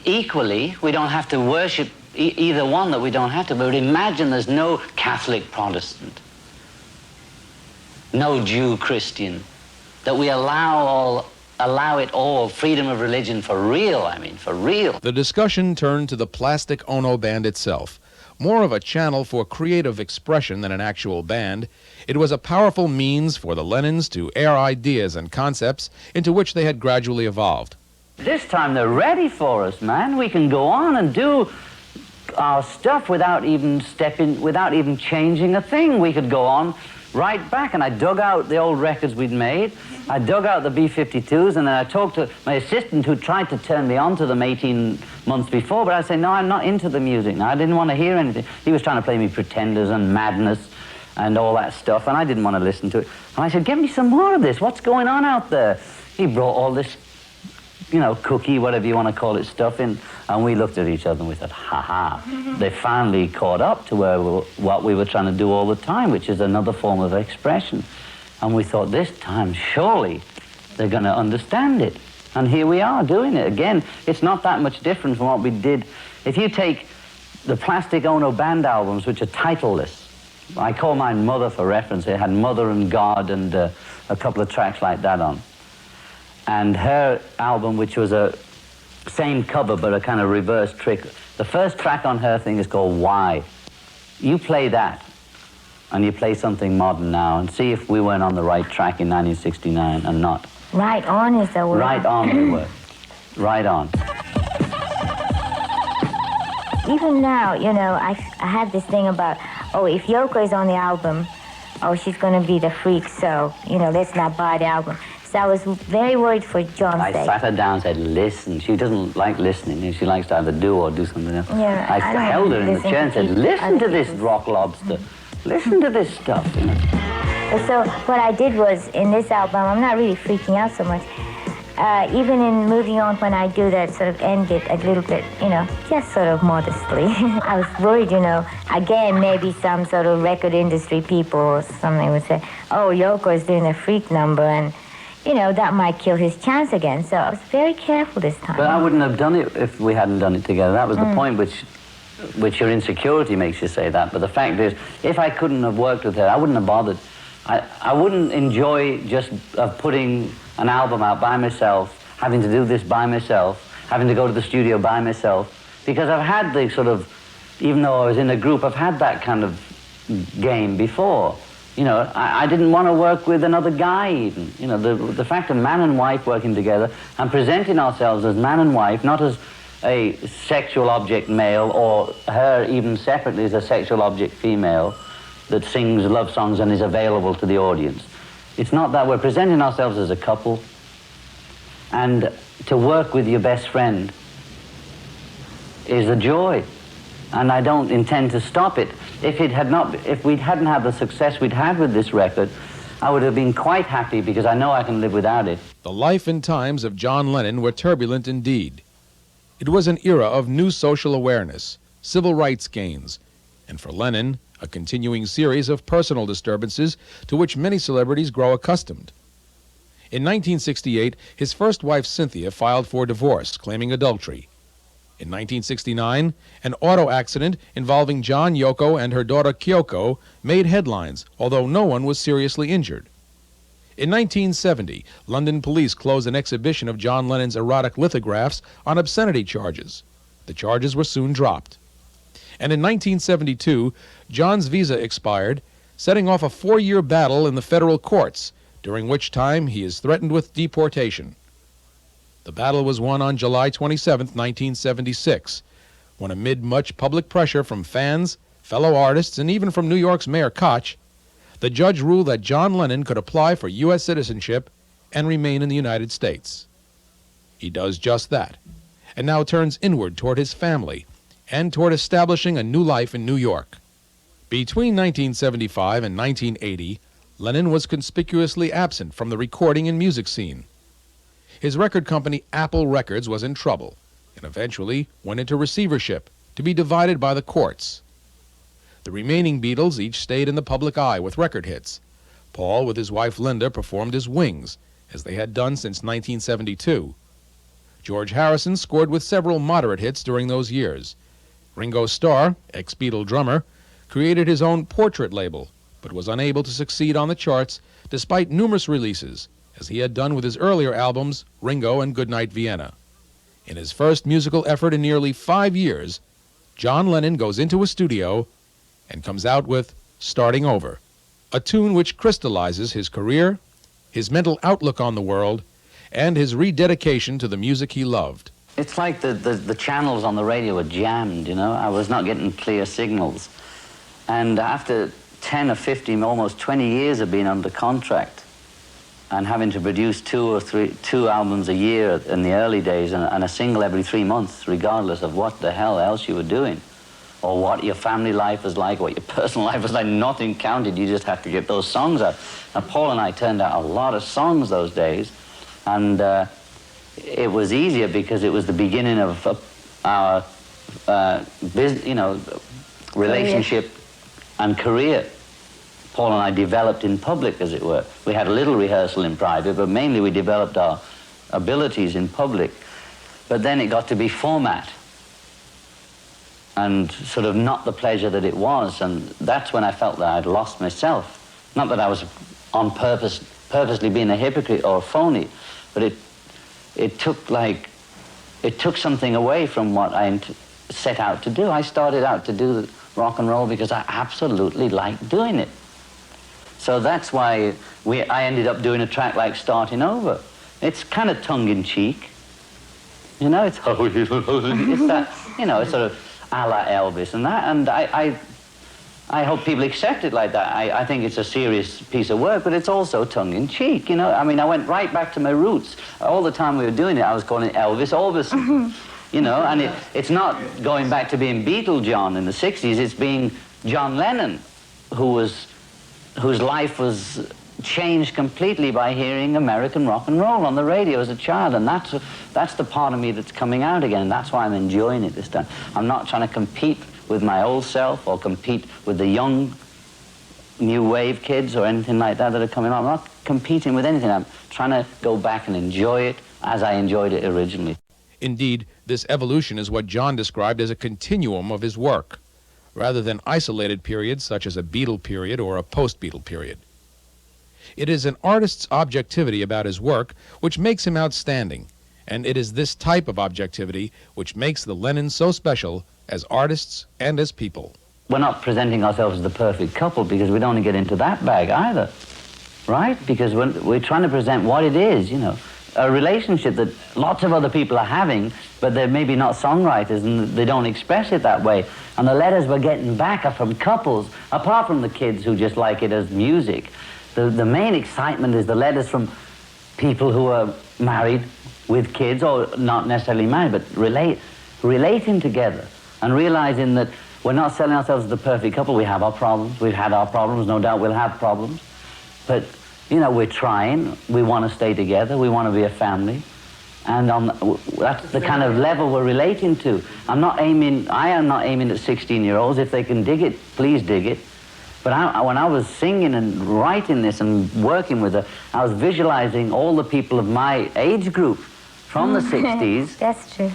equally. We don't have to worship either one, that we don't have to, but imagine there's no Catholic Protestant, no Jew Christian, that we allow it all, freedom of religion for real, I mean, for real. The discussion turned to the Plastic Ono Band itself. More of a channel for creative expression than an actual band, it was a powerful means for the Lennons to air ideas and concepts into which they had gradually evolved. This time they're ready for us, man. We can go on and do our stuff without even changing a thing. We could go on right back, and I dug out the old records we'd made. I dug out the B-52s, and then I talked to my assistant who tried to turn me on to them 18 months before, but I said, no, I'm not into the music now. I didn't want to hear anything. He was trying to play me Pretenders and Madness and all that stuff, and I didn't want to listen to it. And I said, give me some more of this. What's going on out there? He brought all this, you know, cookie, whatever you want to call it, stuff in, and we looked at each other and we said, ha-ha. They finally caught up to what we were trying to do all the time, which is another form of expression. And we thought, this time, surely they're going to understand it. And here we are doing it again. It's not that much different from what we did. If you take the Plastic Ono Band albums, which are titleless, I call mine Mother for reference. It had Mother and God and a couple of tracks like that on. And her album, which was a same cover but a kind of reverse trick, the first track on her thing is called Why. You play that, and you play something modern now, and see if we weren't on the right track in 1969 and not. Right on is the word. Right on we were. Right on. Even now, you know, I had this thing about, oh, if Yoko is on the album, oh, she's going to be the freak, so, you know, let's not buy the album. months. I was very worried for John's I sake. sat her down and said, listen. She doesn't like listening. She likes to either do or do something else. Yeah, I held her in the listen chair and said, listen to this rock lobster. Listen to this stuff, you know. So what I did was, in this album, I'm not really freaking out so much. Even in Moving On, when I do that, sort of end it a little bit, you know, just sort of modestly. I was worried, you know, again, maybe some sort of record industry people or something would say, oh, Yoko is doing a freak number, and, you know, that might kill his chance again. So I was very careful this time. But I wouldn't have done it if we hadn't done it together. That was the point which your insecurity makes you say that. But the fact is, if I couldn't have worked with her, I wouldn't have bothered. I wouldn't enjoy just putting an album out by myself, having to do this by myself, having to go to the studio by myself, because I've had the sort of, even though I was in a group, I've had that kind of game before. You know, I didn't want to work with another guy even. You know, the fact of man and wife working together and presenting ourselves as man and wife, not as a sexual object male or her even separately as a sexual object female that sings love songs and is available to the audience. It's not that. We're presenting ourselves as a couple, and to work with your best friend is a joy, and I don't intend to stop it. If we hadn't had the success we'd had with this record, I would have been quite happy because I know I can live without it. The life and times of John Lennon were turbulent indeed. It was an era of new social awareness, civil rights gains, and for Lennon, a continuing series of personal disturbances to which many celebrities grow accustomed. In 1968, his first wife Cynthia filed for divorce, claiming adultery. In 1969, an auto accident involving John, Yoko, and her daughter Kyoko made headlines, although no one was seriously injured. In 1970, London police closed an exhibition of John Lennon's erotic lithographs on obscenity charges. The charges were soon dropped. And in 1972, John's visa expired, setting off a 4-year battle in the federal courts, during which time he is threatened with deportation. The battle was won on July 27, 1976, when amid much public pressure from fans, fellow artists, and even from New York's Mayor Koch, the judge ruled that John Lennon could apply for U.S. citizenship and remain in the United States. He does just that, and now turns inward toward his family and toward establishing a new life in New York. Between 1975 and 1980, Lennon was conspicuously absent from the recording and music scene. His record company, Apple Records, was in trouble and eventually went into receivership to be divided by the courts. The remaining Beatles each stayed in the public eye with record hits. Paul, with his wife Linda, performed as Wings, as they had done since 1972. George Harrison scored with several moderate hits during those years. Ringo Starr, ex-Beatle drummer, created his own portrait label, but was unable to succeed on the charts despite numerous releases, as he had done with his earlier albums, Ringo and Goodnight Vienna. In his first musical effort in nearly 5 years, John Lennon goes into a studio and comes out with Starting Over, a tune which crystallizes his career, his mental outlook on the world, and his rededication to the music he loved. It's like the channels on the radio were jammed, you know. I was not getting clear signals. And after 10 or 15, almost 20 years of being under contract and having to produce two albums a year in the early days and a single every 3 months, regardless of what the hell else you were doing, or what your family life was like, what your personal life was like, nothing counted. You just had to get those songs out. And Paul and I turned out a lot of songs those days, and it was easier because it was the beginning of our relationship and career. Paul and I developed in public, as it were. We had a little rehearsal in private, but mainly we developed our abilities in public. But then it got to be format and sort of not the pleasure that it was, and that's when I felt that I'd lost myself. Not that I was on purposely being a hypocrite or a phony, but it took something away from what I set out to do. I started out to do rock and roll because I absolutely liked doing it. So that's why I ended up doing a track like Starting Over. It's kind of tongue-in-cheek. You know, it's that, you know, it's sort of a la Elvis and that. And I I hope people accept it like that. I think it's a serious piece of work, but it's also tongue-in-cheek, you know. I mean, I went right back to my roots. All the time we were doing it, I was calling it Elvis Orbison, you know, and it's not going back to being Beatle John in the 60s, it's being John Lennon, whose life was changed completely by hearing American rock and roll on the radio as a child, and that's the part of me that's coming out again, and that's why I'm enjoying it this time. I'm not trying to compete with my old self or compete with the young new wave kids or anything like that that are coming on. I'm not competing with anything. I'm trying to go back and enjoy it as I enjoyed it originally. Indeed, this evolution is what John described as a continuum of his work, rather than isolated periods such as a Beatle period or a post-Beatle period. It is an artist's objectivity about his work which makes him outstanding, and it is this type of objectivity which makes the Lennons so special as artists and as people. We're not presenting ourselves as the perfect couple because we don't want to get into that bag either, right? Because we're trying to present what it is, you know, a relationship that lots of other people are having, but they're maybe not songwriters and they don't express it that way. And the letters we're getting back are from couples, apart from the kids who just like it as music. The main excitement is the letters from people who are married with kids, or not necessarily married, but relating together and realizing that we're not selling ourselves as the perfect couple. We have our problems. We've had our problems. No doubt we'll have problems. But, you know, we're trying. We want to stay together. We want to be a family. And that's the kind of level we're relating to. I am not aiming at 16-year-olds. If they can dig it, please dig it. But when I was singing and writing this and working with her, I was visualizing all the people of my age group from the 60s. That's true.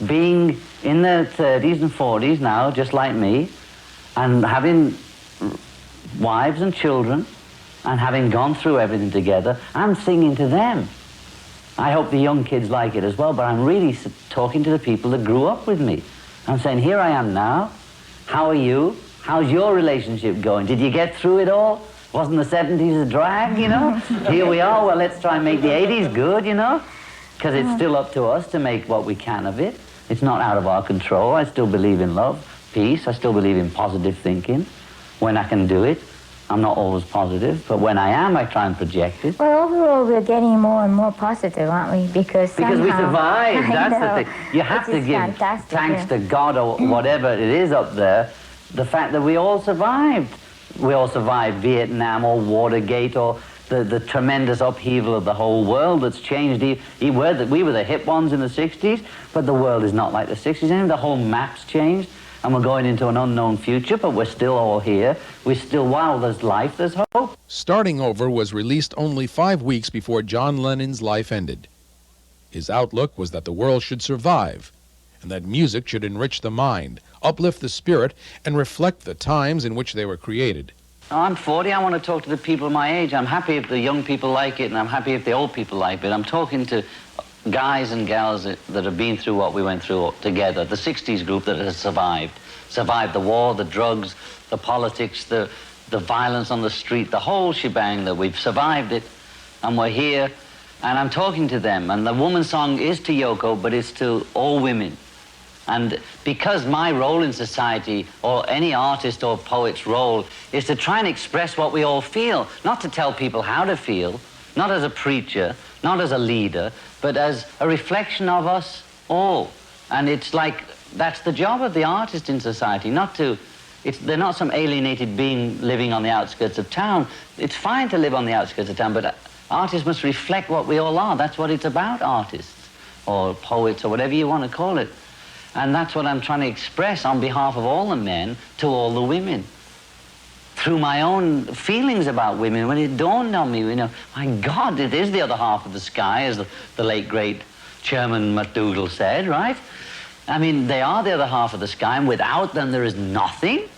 Being in their 30s and 40s now, just like me, and having wives and children, and having gone through everything together, I'm singing to them. I hope the young kids like it as well, but I'm really talking to the people that grew up with me. I'm saying, here I am now. How are you? How's your relationship going? Did you get through it all? Wasn't the 70s a drag, you know? Here we are, well, let's try and make the 80s good, you know? Because it's still up to us to make what we can of it. It's not out of our control. I still believe in love, peace. I still believe in positive thinking. When I can do it, I'm not always positive, but when I am, I try and project it. Well, overall, we're getting more and more positive, aren't we? Because we survived. That's the thing. You have to give thanks to God or whatever it is up there, the fact that we all survived. We all survived Vietnam or Watergate or the tremendous upheaval of the whole world that's changed. We were the hip ones in the 60s, but the world is not like the 60s anymore. The whole map's changed, and we're going into an unknown future, but we're still all here. We're still, while there's life, there's hope. Starting Over was released only 5 weeks before John Lennon's life ended. His outlook was that the world should survive, and that music should enrich the mind, uplift the spirit, and reflect the times in which they were created. I'm 40, I want to talk to the people my age. I'm happy if the young people like it, and I'm happy if the old people like it. I'm talking to guys and gals that have been through what we went through together, the 60s group that has survived the war, the drugs, the politics, the violence on the street, the whole shebang, that we've survived it, and we're here, and I'm talking to them. And the woman song is to Yoko, but it's to all women. And because my role in society, or any artist or poet's role, is to try and express what we all feel, not to tell people how to feel, not as a preacher, not as a leader, but as a reflection of us all. And it's like, that's the job of the artist in society, they're not some alienated being living on the outskirts of town. It's fine to live on the outskirts of town, but artists must reflect what we all are. That's what it's about, artists, or poets, or whatever you want to call it. And that's what I'm trying to express on behalf of all the men to all the women. Through my own feelings about women, when it dawned on me, you know, my God, it is the other half of the sky, as the late, great Chairman MacDougall said, right? I mean, they are the other half of the sky, and without them there is nothing.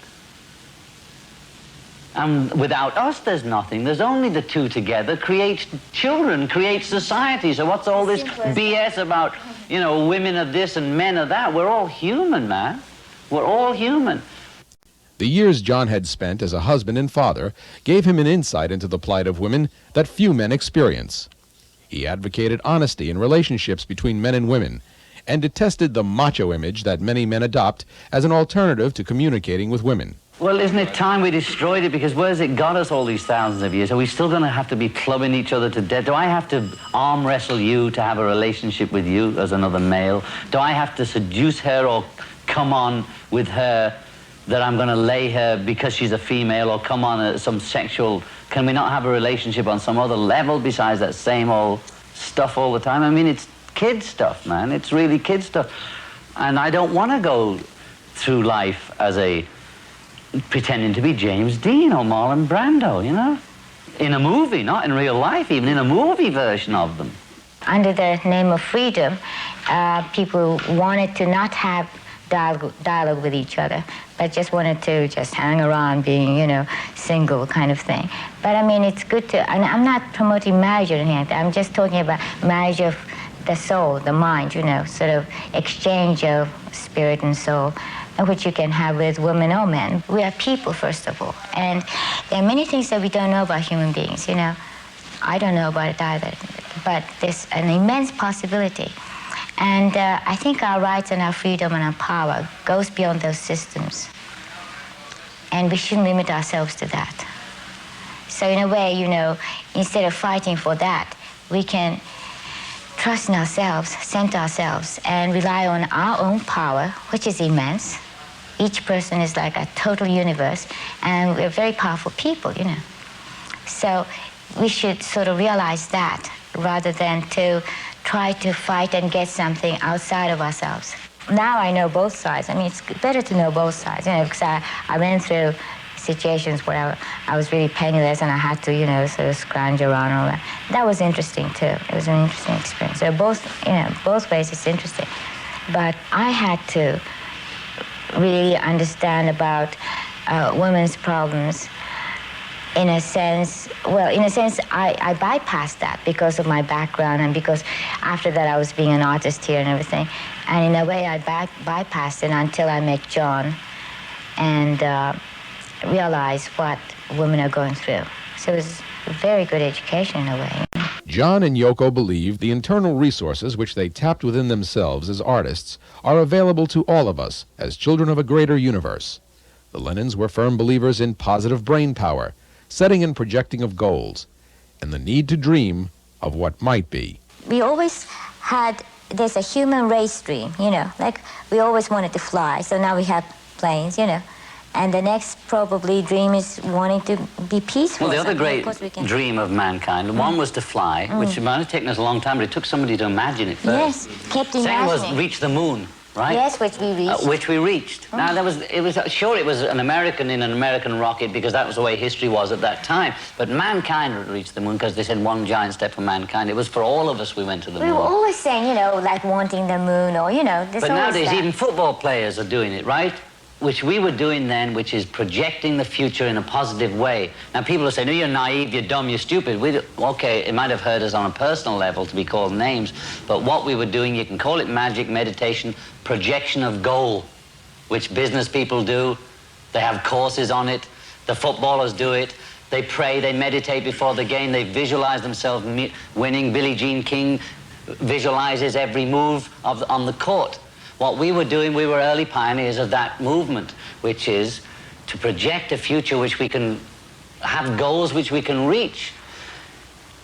And without us, there's nothing. There's only the two together, creates children, creates society. So what's all this BS about, you know, women are this and men are that? We're all human, man. We're all human. The years John had spent as a husband and father gave him an insight into the plight of women that few men experience. He advocated honesty in relationships between men and women, and detested the macho image that many men adopt as an alternative to communicating with women. Well, isn't it time we destroyed it? Because where's it got us all these thousands of years? Are we still going to have to be clubbing each other to death? Do I have to arm wrestle you to have a relationship with you as another male? Do I have to seduce her or come on with her that I'm going to lay her because she's a female, or come on at some sexual... Can we not have a relationship on some other level besides that same old stuff all the time? I mean, it's kid stuff, man. It's really kid stuff. And I don't want to go through life as a... pretending to be James Dean or Marlon Brando, you know? In a movie, not in real life, even in a movie version of them. Under the name of freedom, people wanted to not have dialogue with each other, but just wanted to just hang around being, you know, single kind of thing. But I mean, it's good to, and I'm not promoting marriage or anything like that. I'm just talking about marriage of the soul, the mind, you know, sort of exchange of spirit and soul, which you can have with women or men. We are people, first of all. And there are many things that we don't know about human beings, you know. I don't know about it either, but there's an immense possibility. And I think our rights and our freedom and our power goes beyond those systems. And we shouldn't limit ourselves to that. So in a way, you know, instead of fighting for that, we can trust in ourselves, center ourselves, and rely on our own power, which is immense. Each person is like a total universe, and we're very powerful people, you know. So we should sort of realize that rather than to try to fight and get something outside of ourselves. Now I know both sides. I mean, it's better to know both sides, you know, because I went through situations where I was really penniless and I had to, you know, sort of scrounge around and all that. That was interesting, too. It was an interesting experience. So both, you know, both ways it's interesting. But I had to really understand about women's problems in a sense, well, in a sense, I bypassed that because of my background and because after that I was being an artist here and everything. And in a way, I bypassed it until I met John and realized what women are going through. So it was a very good education in a way. John and Yoko believe the internal resources which they tapped within themselves as artists are available to all of us as children of a greater universe. The Lennons were firm believers in positive brain power, setting and projecting of goals, and the need to dream of what might be. We always had, there's a human race dream, you know, like we always wanted to fly, so now we have planes, you know. And the next probably dream is wanting to be peaceful. Well, the other great dream of mankind, one was to fly, which might have taken us a long time, but it took somebody to imagine it first. Yes, kept imagining. Second was reach the moon, right? Yes, which we reached. Which we reached. Now, it was an American in an American rocket because that was the way history was at that time. But mankind reached the moon because they said one giant step for mankind. It was for all of us we went to the moon. We were always saying, you know, like wanting the moon or, you know, this. But nowadays, even football players are doing it, right? Which we were doing then, which is projecting the future in a positive way. Now, people are saying, no, you're naive, you're dumb, you're stupid. Okay, it might have hurt us on a personal level to be called names, but what we were doing, you can call it magic, meditation, projection of goal, which business people do. They have courses on it. The footballers do it. They pray, they meditate before the game, they visualize themselves winning. Billie Jean King visualizes every move on the court. What we were doing, we were early pioneers of that movement, which is to project a future which we can have goals which we can reach,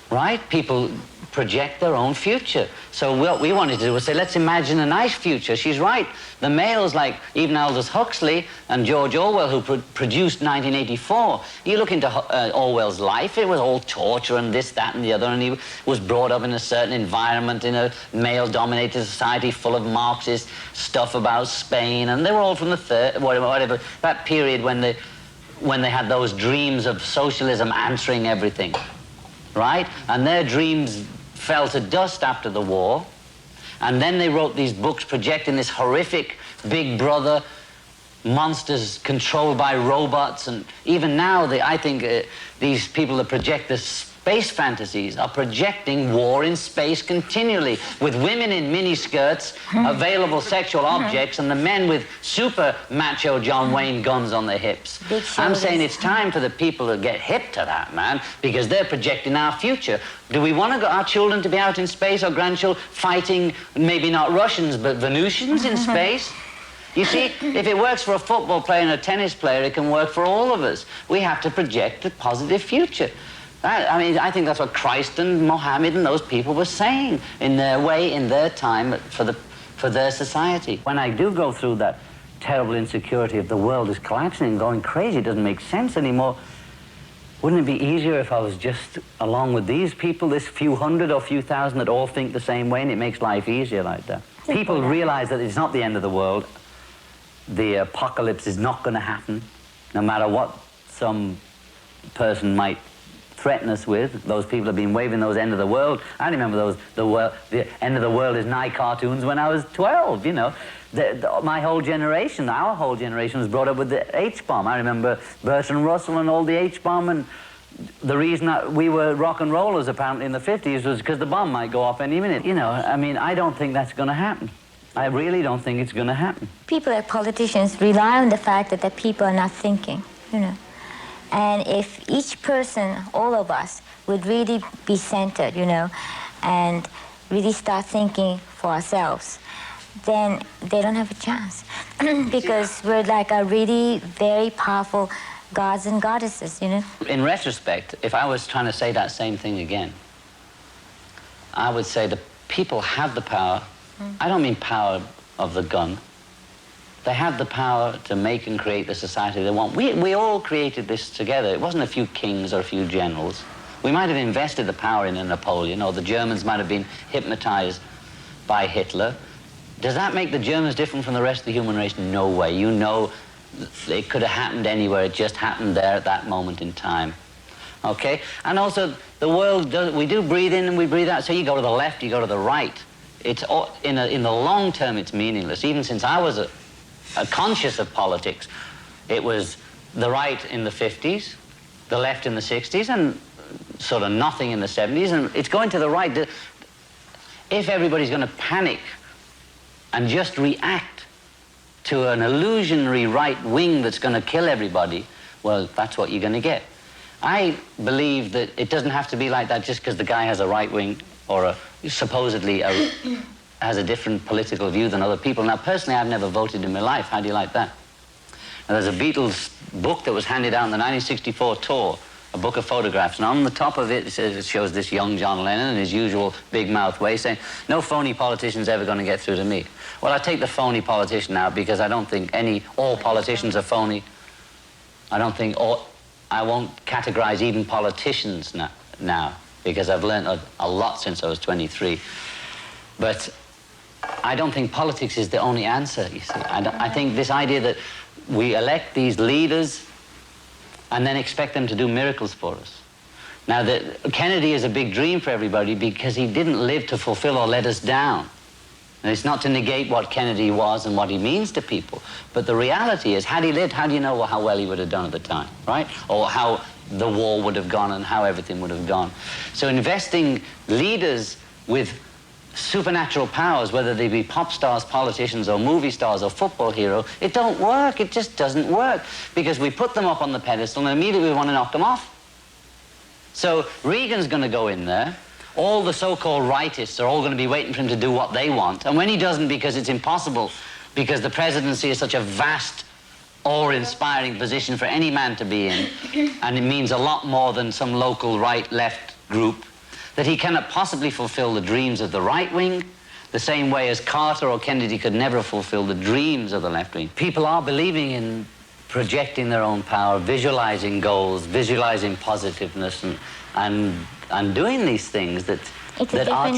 right? People project their own future. So what we wanted to do was say, let's imagine a nice future. She's right. The males like even Aldous Huxley and George Orwell, who produced 1984, you look into Orwell's life, it was all torture and this, that, and the other, and he was brought up in a certain environment in a male-dominated society full of Marxist stuff about Spain, and they were all from the whatever, that period when they had those dreams of socialism answering everything, right? And their dreams fell to dust after the war, and then they wrote these books projecting this horrific big brother, monsters controlled by robots, and even now I think these people that project this space fantasies are projecting war in space continually, with women in miniskirts, available sexual objects, and the men with super macho John Wayne guns on their hips. I'm saying it's time for the people to get hip to that, man, because they're projecting our future. Do we want our children to be out in space, or grandchildren fighting, maybe not Russians, but Venusians in space? You see, if it works for a football player and a tennis player, it can work for all of us. We have to project a positive future. I mean, I think that's what Christ and Mohammed and those people were saying in their way, in their time, for their society. When I do go through that terrible insecurity of the world is collapsing and going crazy, it doesn't make sense anymore, wouldn't it be easier if I was just along with these people, this few hundred or few thousand that all think the same way, and it makes life easier like that? People realize that it's not the end of the world. The apocalypse is not going to happen, no matter what some person might threaten us with. Those people have been waving those end of the world. I remember those, the end of the world is nigh cartoons when I was 12, you know. My whole generation, our whole generation was brought up with the H-bomb. I remember Bertrand Russell and all the H-bomb, and the reason that we were rock and rollers apparently in the 50s was because the bomb might go off any minute. You know, I mean, I don't think that's going to happen. I really don't think it's going to happen. People like politicians rely on the fact that the people are not thinking, you know. And if each person, all of us, would really be centered, you know, and really start thinking for ourselves, then they don't have a chance. Because we're like a really very powerful gods and goddesses, you know. In retrospect, if I was trying to say that same thing again, I would say the people have the power. I don't mean power of the gun. They have the power to make and create the society they want. We all created this together. It wasn't a few kings or a few generals. We might have invested the power in a Napoleon, or the Germans might have been hypnotized by Hitler. Does that make the Germans different from the rest of the human race? No way. You know, it could have happened anywhere. It just happened there at that moment in time. Okay? And also, the world does, we do breathe in and we breathe out. So you go to the left, you go to the right. It's all, in the long term, it's meaningless. Even since I was conscious of politics, it was the right in the 50s, the left in the 60s, and sort of nothing in the 70s, and it's going to the right. If everybody's going to panic and just react to an illusionary right wing that's going to kill everybody, well, that's what you're going to get. I believe that it doesn't have to be like that just because the guy has a right wing or supposedly has a different political view than other people. Now, personally, I've never voted in my life. How do you like that? Now, there's a Beatles book that was handed out on the 1964 tour, a book of photographs, and on the top of it, it shows this young John Lennon in his usual big mouth way saying, "No phony politician's ever going to get through to me." Well, I take the phony politician out because I don't think all politicians are phony. I don't think I won't categorize even politicians now because I've learned a lot since I was 23. But I don't think politics is the only answer, you see. I think this idea that we elect these leaders and then expect them to do miracles for us. Now, Kennedy is a big dream for everybody because he didn't live to fulfill or let us down. And it's not to negate what Kennedy was and what he means to people. But the reality is, had he lived, how do you know how well he would have done at the time, right? Or how the war would have gone and how everything would have gone. So investing leaders with supernatural powers, whether they be pop stars, politicians, or movie stars, or football hero, it don't work. It just doesn't work. Because we put them up on the pedestal and immediately we want to knock them off. So Reagan's going to go in there. All the so-called rightists are all going to be waiting for him to do what they want. And when he doesn't, because it's impossible, because the presidency is such a vast, awe-inspiring position for any man to be in, and it means a lot more than some local right-left group, that he cannot possibly fulfill the dreams of the right wing, the same way as Carter or Kennedy could never fulfill the dreams of the left wing. People are believing in projecting their own power, visualizing goals, visualizing positiveness, and doing these things that are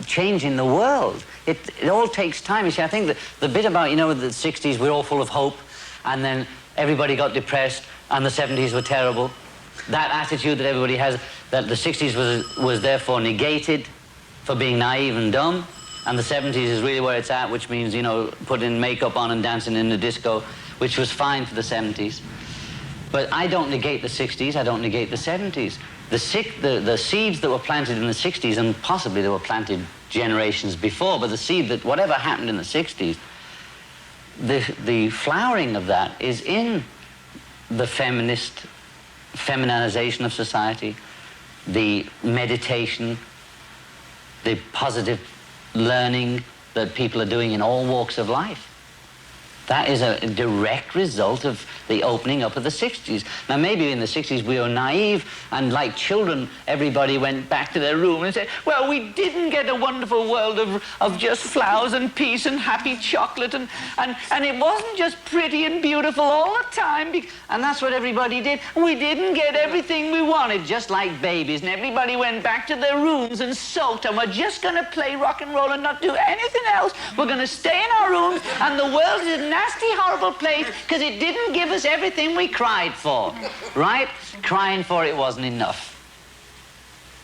changing the world. It all takes time. You see, I think that the bit about, you know, the 60s, we're all full of hope, and then everybody got depressed, and the 70s were terrible. That attitude that everybody has, that the 60s was therefore negated for being naive and dumb, and the 70s is really where it's at, which means, you know, putting makeup on and dancing in the disco, which was fine for the 70s. But I don't negate the 60s, I don't negate the 70s. The seeds that were planted in the 60s, and possibly they were planted generations before, but the seed that whatever happened in the 60s, the flowering of that is in the feminization of society, the meditation, the positive learning that people are doing in all walks of life. That is a direct result of the opening up of the 60s. Now, maybe in the 60s we were naive, and like children, everybody went back to their room and said, well, we didn't get a wonderful world of just flowers and peace and happy chocolate, and it wasn't just pretty and beautiful all the time, and that's what everybody did. We didn't get everything we wanted, just like babies, and everybody went back to their rooms and sulked, and we're just going to play rock and roll and not do anything else. We're going to stay in our rooms, and the world is a nasty, horrible place because it didn't give us everything we cried for, right? Crying for it wasn't enough.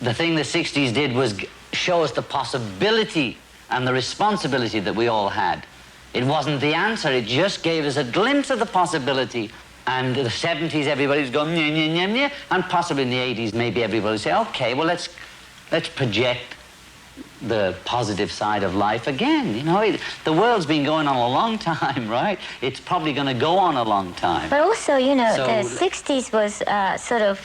The thing the 60s did was show us the possibility and the responsibility that we all had. It wasn't the answer, it just gave us a glimpse of the possibility. And the 70s, everybody's going, nyeh, nyeh, nyeh, nyeh, and possibly in the 80s, maybe everybody would say, okay, well, let's project the positive side of life again. You know, the world's been going on a long time, right? It's probably going to go on a long time. But also, you know, the 60s was sort of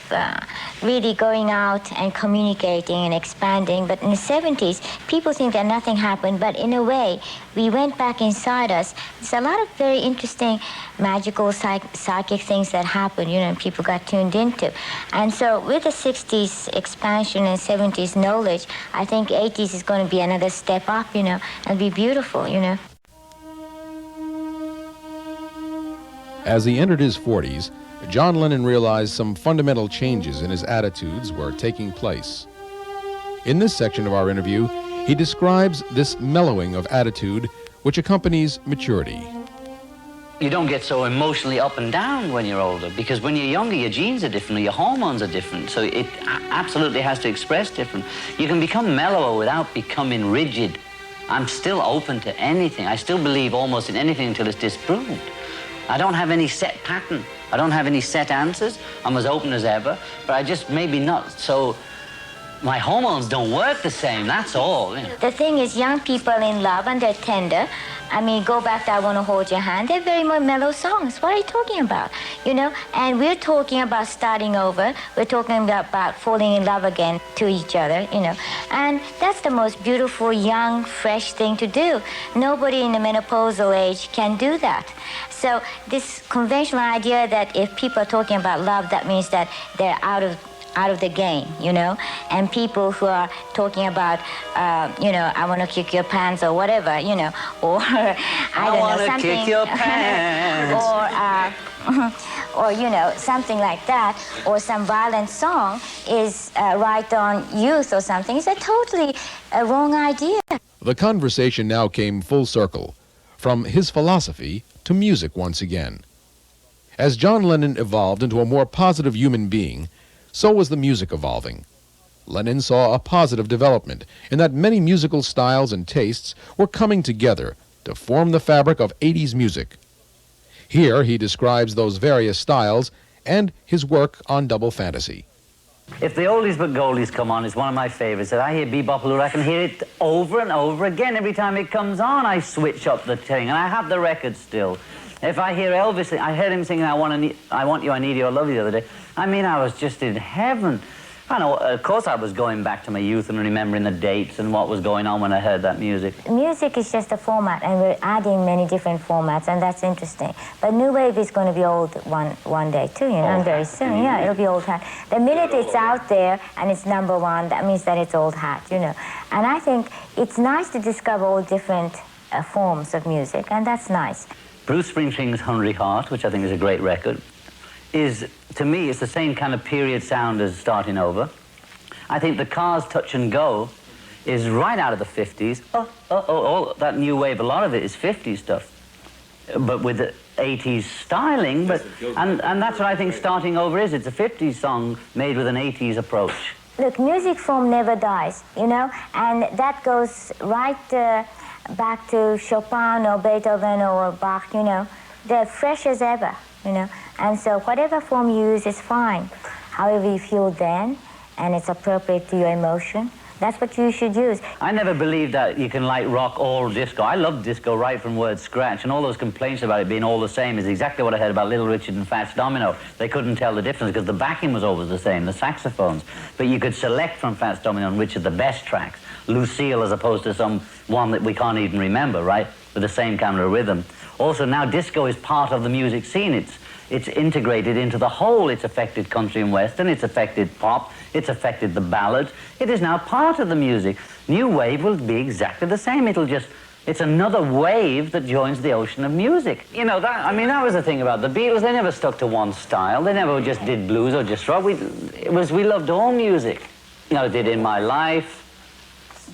really going out and communicating and expanding. But in the 70s, people think that nothing happened. But in a way, we went back inside us. There's a lot of very interesting magical psychic things that happened, you know, and people got tuned into. And so with the 60s expansion and 70s knowledge, I think 80s is going to be another step up, you know, and be beautiful, you know. As he entered his 40s, John Lennon realized some fundamental changes in his attitudes were taking place. In this section of our interview, he describes this mellowing of attitude which accompanies maturity. You don't get so emotionally up and down when you're older, because when you're younger, your genes are different, your hormones are different, so it absolutely has to express different. You can become mellower without becoming rigid. I'm still open to anything. I still believe almost in anything until it's disproved. I don't have any set pattern. I don't have any set answers. I'm as open as ever, but I just maybe not so... My hormones don't work the same, that's all. You know. The thing is, young people in love, and they're tender. I mean, go back to I Want to Hold Your Hand. They're very more mellow songs. What are you talking about? You know, and we're talking about starting over. We're talking about falling in love again to each other, you know. And that's the most beautiful, young, fresh thing to do. Nobody in the menopausal age can do that. So this conventional idea that if people are talking about love, that means that they're out of the game, you know, and people who are talking about, you know, I want to kick your pants or whatever, you know, or I want to kick your pants, or you know, something like that, or some violent song is right on youth or something. It's a totally wrong idea. The conversation now came full circle, from his philosophy to music once again. As John Lennon evolved into a more positive human being, so was the music evolving. Lennon saw a positive development in that many musical styles and tastes were coming together to form the fabric of 80s music. Here he describes those various styles and his work on Double Fantasy. If the oldies but goldies come on, it's one of my favorites. If I hear Bebop Lou, I can hear it over and over again. Every time it comes on, I switch up the thing, and I have the record still. If I hear Elvis, I heard him singing I Want You, I Need You, I Love You the other day. I mean, I was just in heaven. I know, of course I was going back to my youth and remembering the dates and what was going on when I heard that music. Music is just a format, and we're adding many different formats, and that's interesting. But New Wave is going to be old one day too, you know, and very soon. Yeah, it'll be old hat. The minute it's out there and it's #1, that means that it's old hat, you know. And I think it's nice to discover all different forms of music, and that's nice. Bruce Springsteen's Hungry Heart, which I think is a great record, is, to me, it's the same kind of period sound as Starting Over. I think the Cars Touch and Go is right out of the 50s. All that new wave, a lot of it is 50s stuff, but with the 80s styling. But and that's what I think Starting Over is. It's a 50s song made with an 80s approach. Look, music form never dies, you know, and that goes right back to Chopin or Beethoven or Bach, you know. They're fresh as ever, you know. And so whatever form you use is fine. However you feel then, and it's appropriate to your emotion, that's what you should use. I never believed that you can like rock or disco. I love disco right from word scratch, and all those complaints about it being all the same is exactly what I heard about Little Richard and Fats Domino. They couldn't tell the difference because the backing was always the same, the saxophones. But you could select from Fats Domino and Richard the best tracks. Lucille as opposed to some one that we can't even remember, right? with the same kind of rhythm. Also, now disco is part of the music scene. It's integrated into the whole. It's affected country and western, it's affected pop, it's affected the ballads. It is now part of the music. New wave will be exactly the same. It's another wave that joins the ocean of music. You know, that was the thing about the Beatles. They never stuck to one style. They never just did blues or just rock. We loved all music. You know, did In My Life,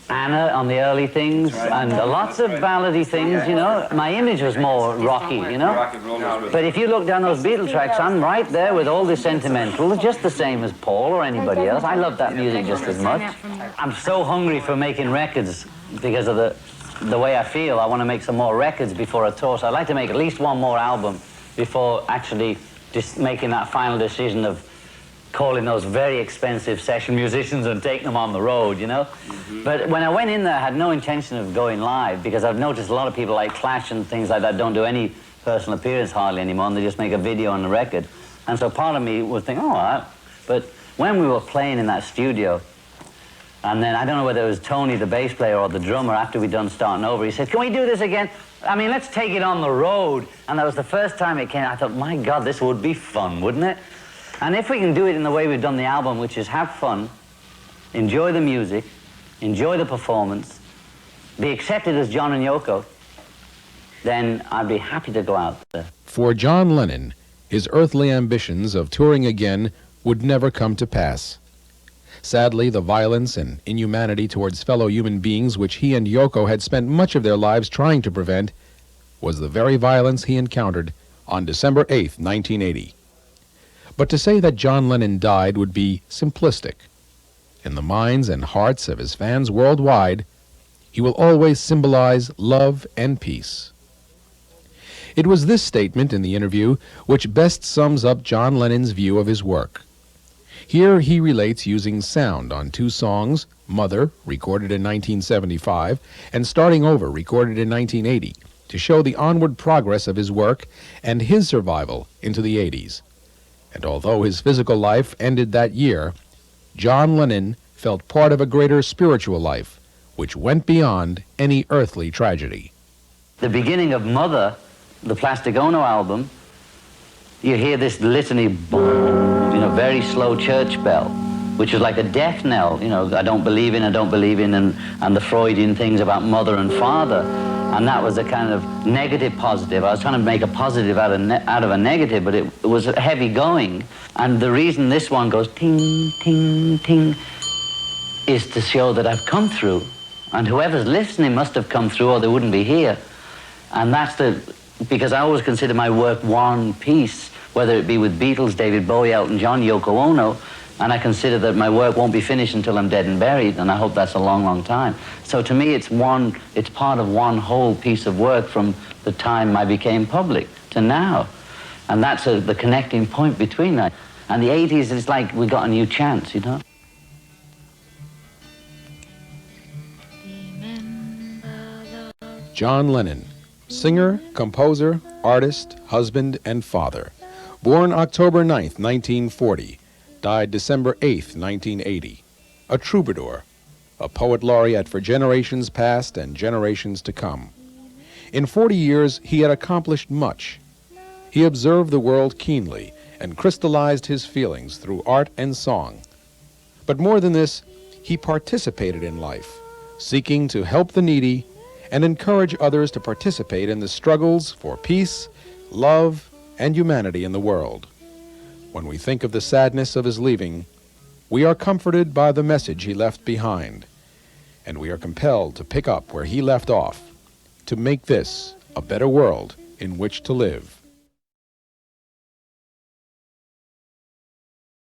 Anna on the early things, and lots of ballady things, you know. My Image was more rocky, you know. But if you look down those Beatles tracks, I'm right there with all the sentimental, just the same as Paul or anybody else. I love that music just as much. I'm so hungry for making records because of the way I feel. I want to make some more records before a tour, so I'd like to make at least one more album before actually just making that final decision of calling those very expensive session musicians and taking them on the road, you know? But when I went in there, I had no intention of going live, because I've noticed a lot of people like Clash and things like that don't do any personal appearance hardly anymore, and they just make a video on the record. And so part of me would think, oh, all right. But when we were playing in that studio, and then I don't know whether it was Tony, the bass player, or the drummer, after we'd done Starting Over, he said, can we do this again? I mean, let's take it on the road. And that was the first time it came. I thought, my God, this would be fun, wouldn't it? And if we can do it in the way we've done the album, which is have fun, enjoy the music, enjoy the performance, be accepted as John and Yoko, then I'd be happy to go out there. For John Lennon, his earthly ambitions of touring again would never come to pass. Sadly, the violence and inhumanity towards fellow human beings which he and Yoko had spent much of their lives trying to prevent was the very violence he encountered on December 8th, 1980. But to say that John Lennon died would be simplistic. In the minds and hearts of his fans worldwide, he will always symbolize love and peace. It was this statement in the interview which best sums up John Lennon's view of his work. Here he relates using sound on two songs, Mother, recorded in 1975, and Starting Over, recorded in 1980, to show the onward progress of his work and his survival into the 80s. And although his physical life ended that year, John Lennon felt part of a greater spiritual life, which went beyond any earthly tragedy. The beginning of Mother, the Plastic Ono album, you hear this litany, boom, you know, very slow church bell, which is like a death knell, you know, I don't believe in, and the Freudian things about mother and father. And that was a kind of negative positive. I was trying to make a positive out of a negative, but it was heavy going. And the reason this one goes ting, ting, ting is to show that I've come through. And whoever's listening must have come through or they wouldn't be here. And because I always consider my work one piece, whether it be with Beatles, David Bowie, Elton John, Yoko Ono, and I consider that my work won't be finished until I'm dead and buried, and I hope that's a long, long time. So to me, it's part of one whole piece of work from the time I became public to now. And that's the connecting point between that. And the 80s, it's like we got a new chance, you know? John Lennon, singer, composer, artist, husband, and father. Born October 9th, 1940. Died December 8th, 1980. A troubadour, a poet laureate for generations past and generations to come. In 40 years, he had accomplished much. He observed the world keenly and crystallized his feelings through art and song. But more than this, he participated in life, seeking to help the needy and encourage others to participate in the struggles for peace, love, and humanity in the world. When we think of the sadness of his leaving, we are comforted by the message he left behind, and we are compelled to pick up where he left off, to make this a better world in which to live.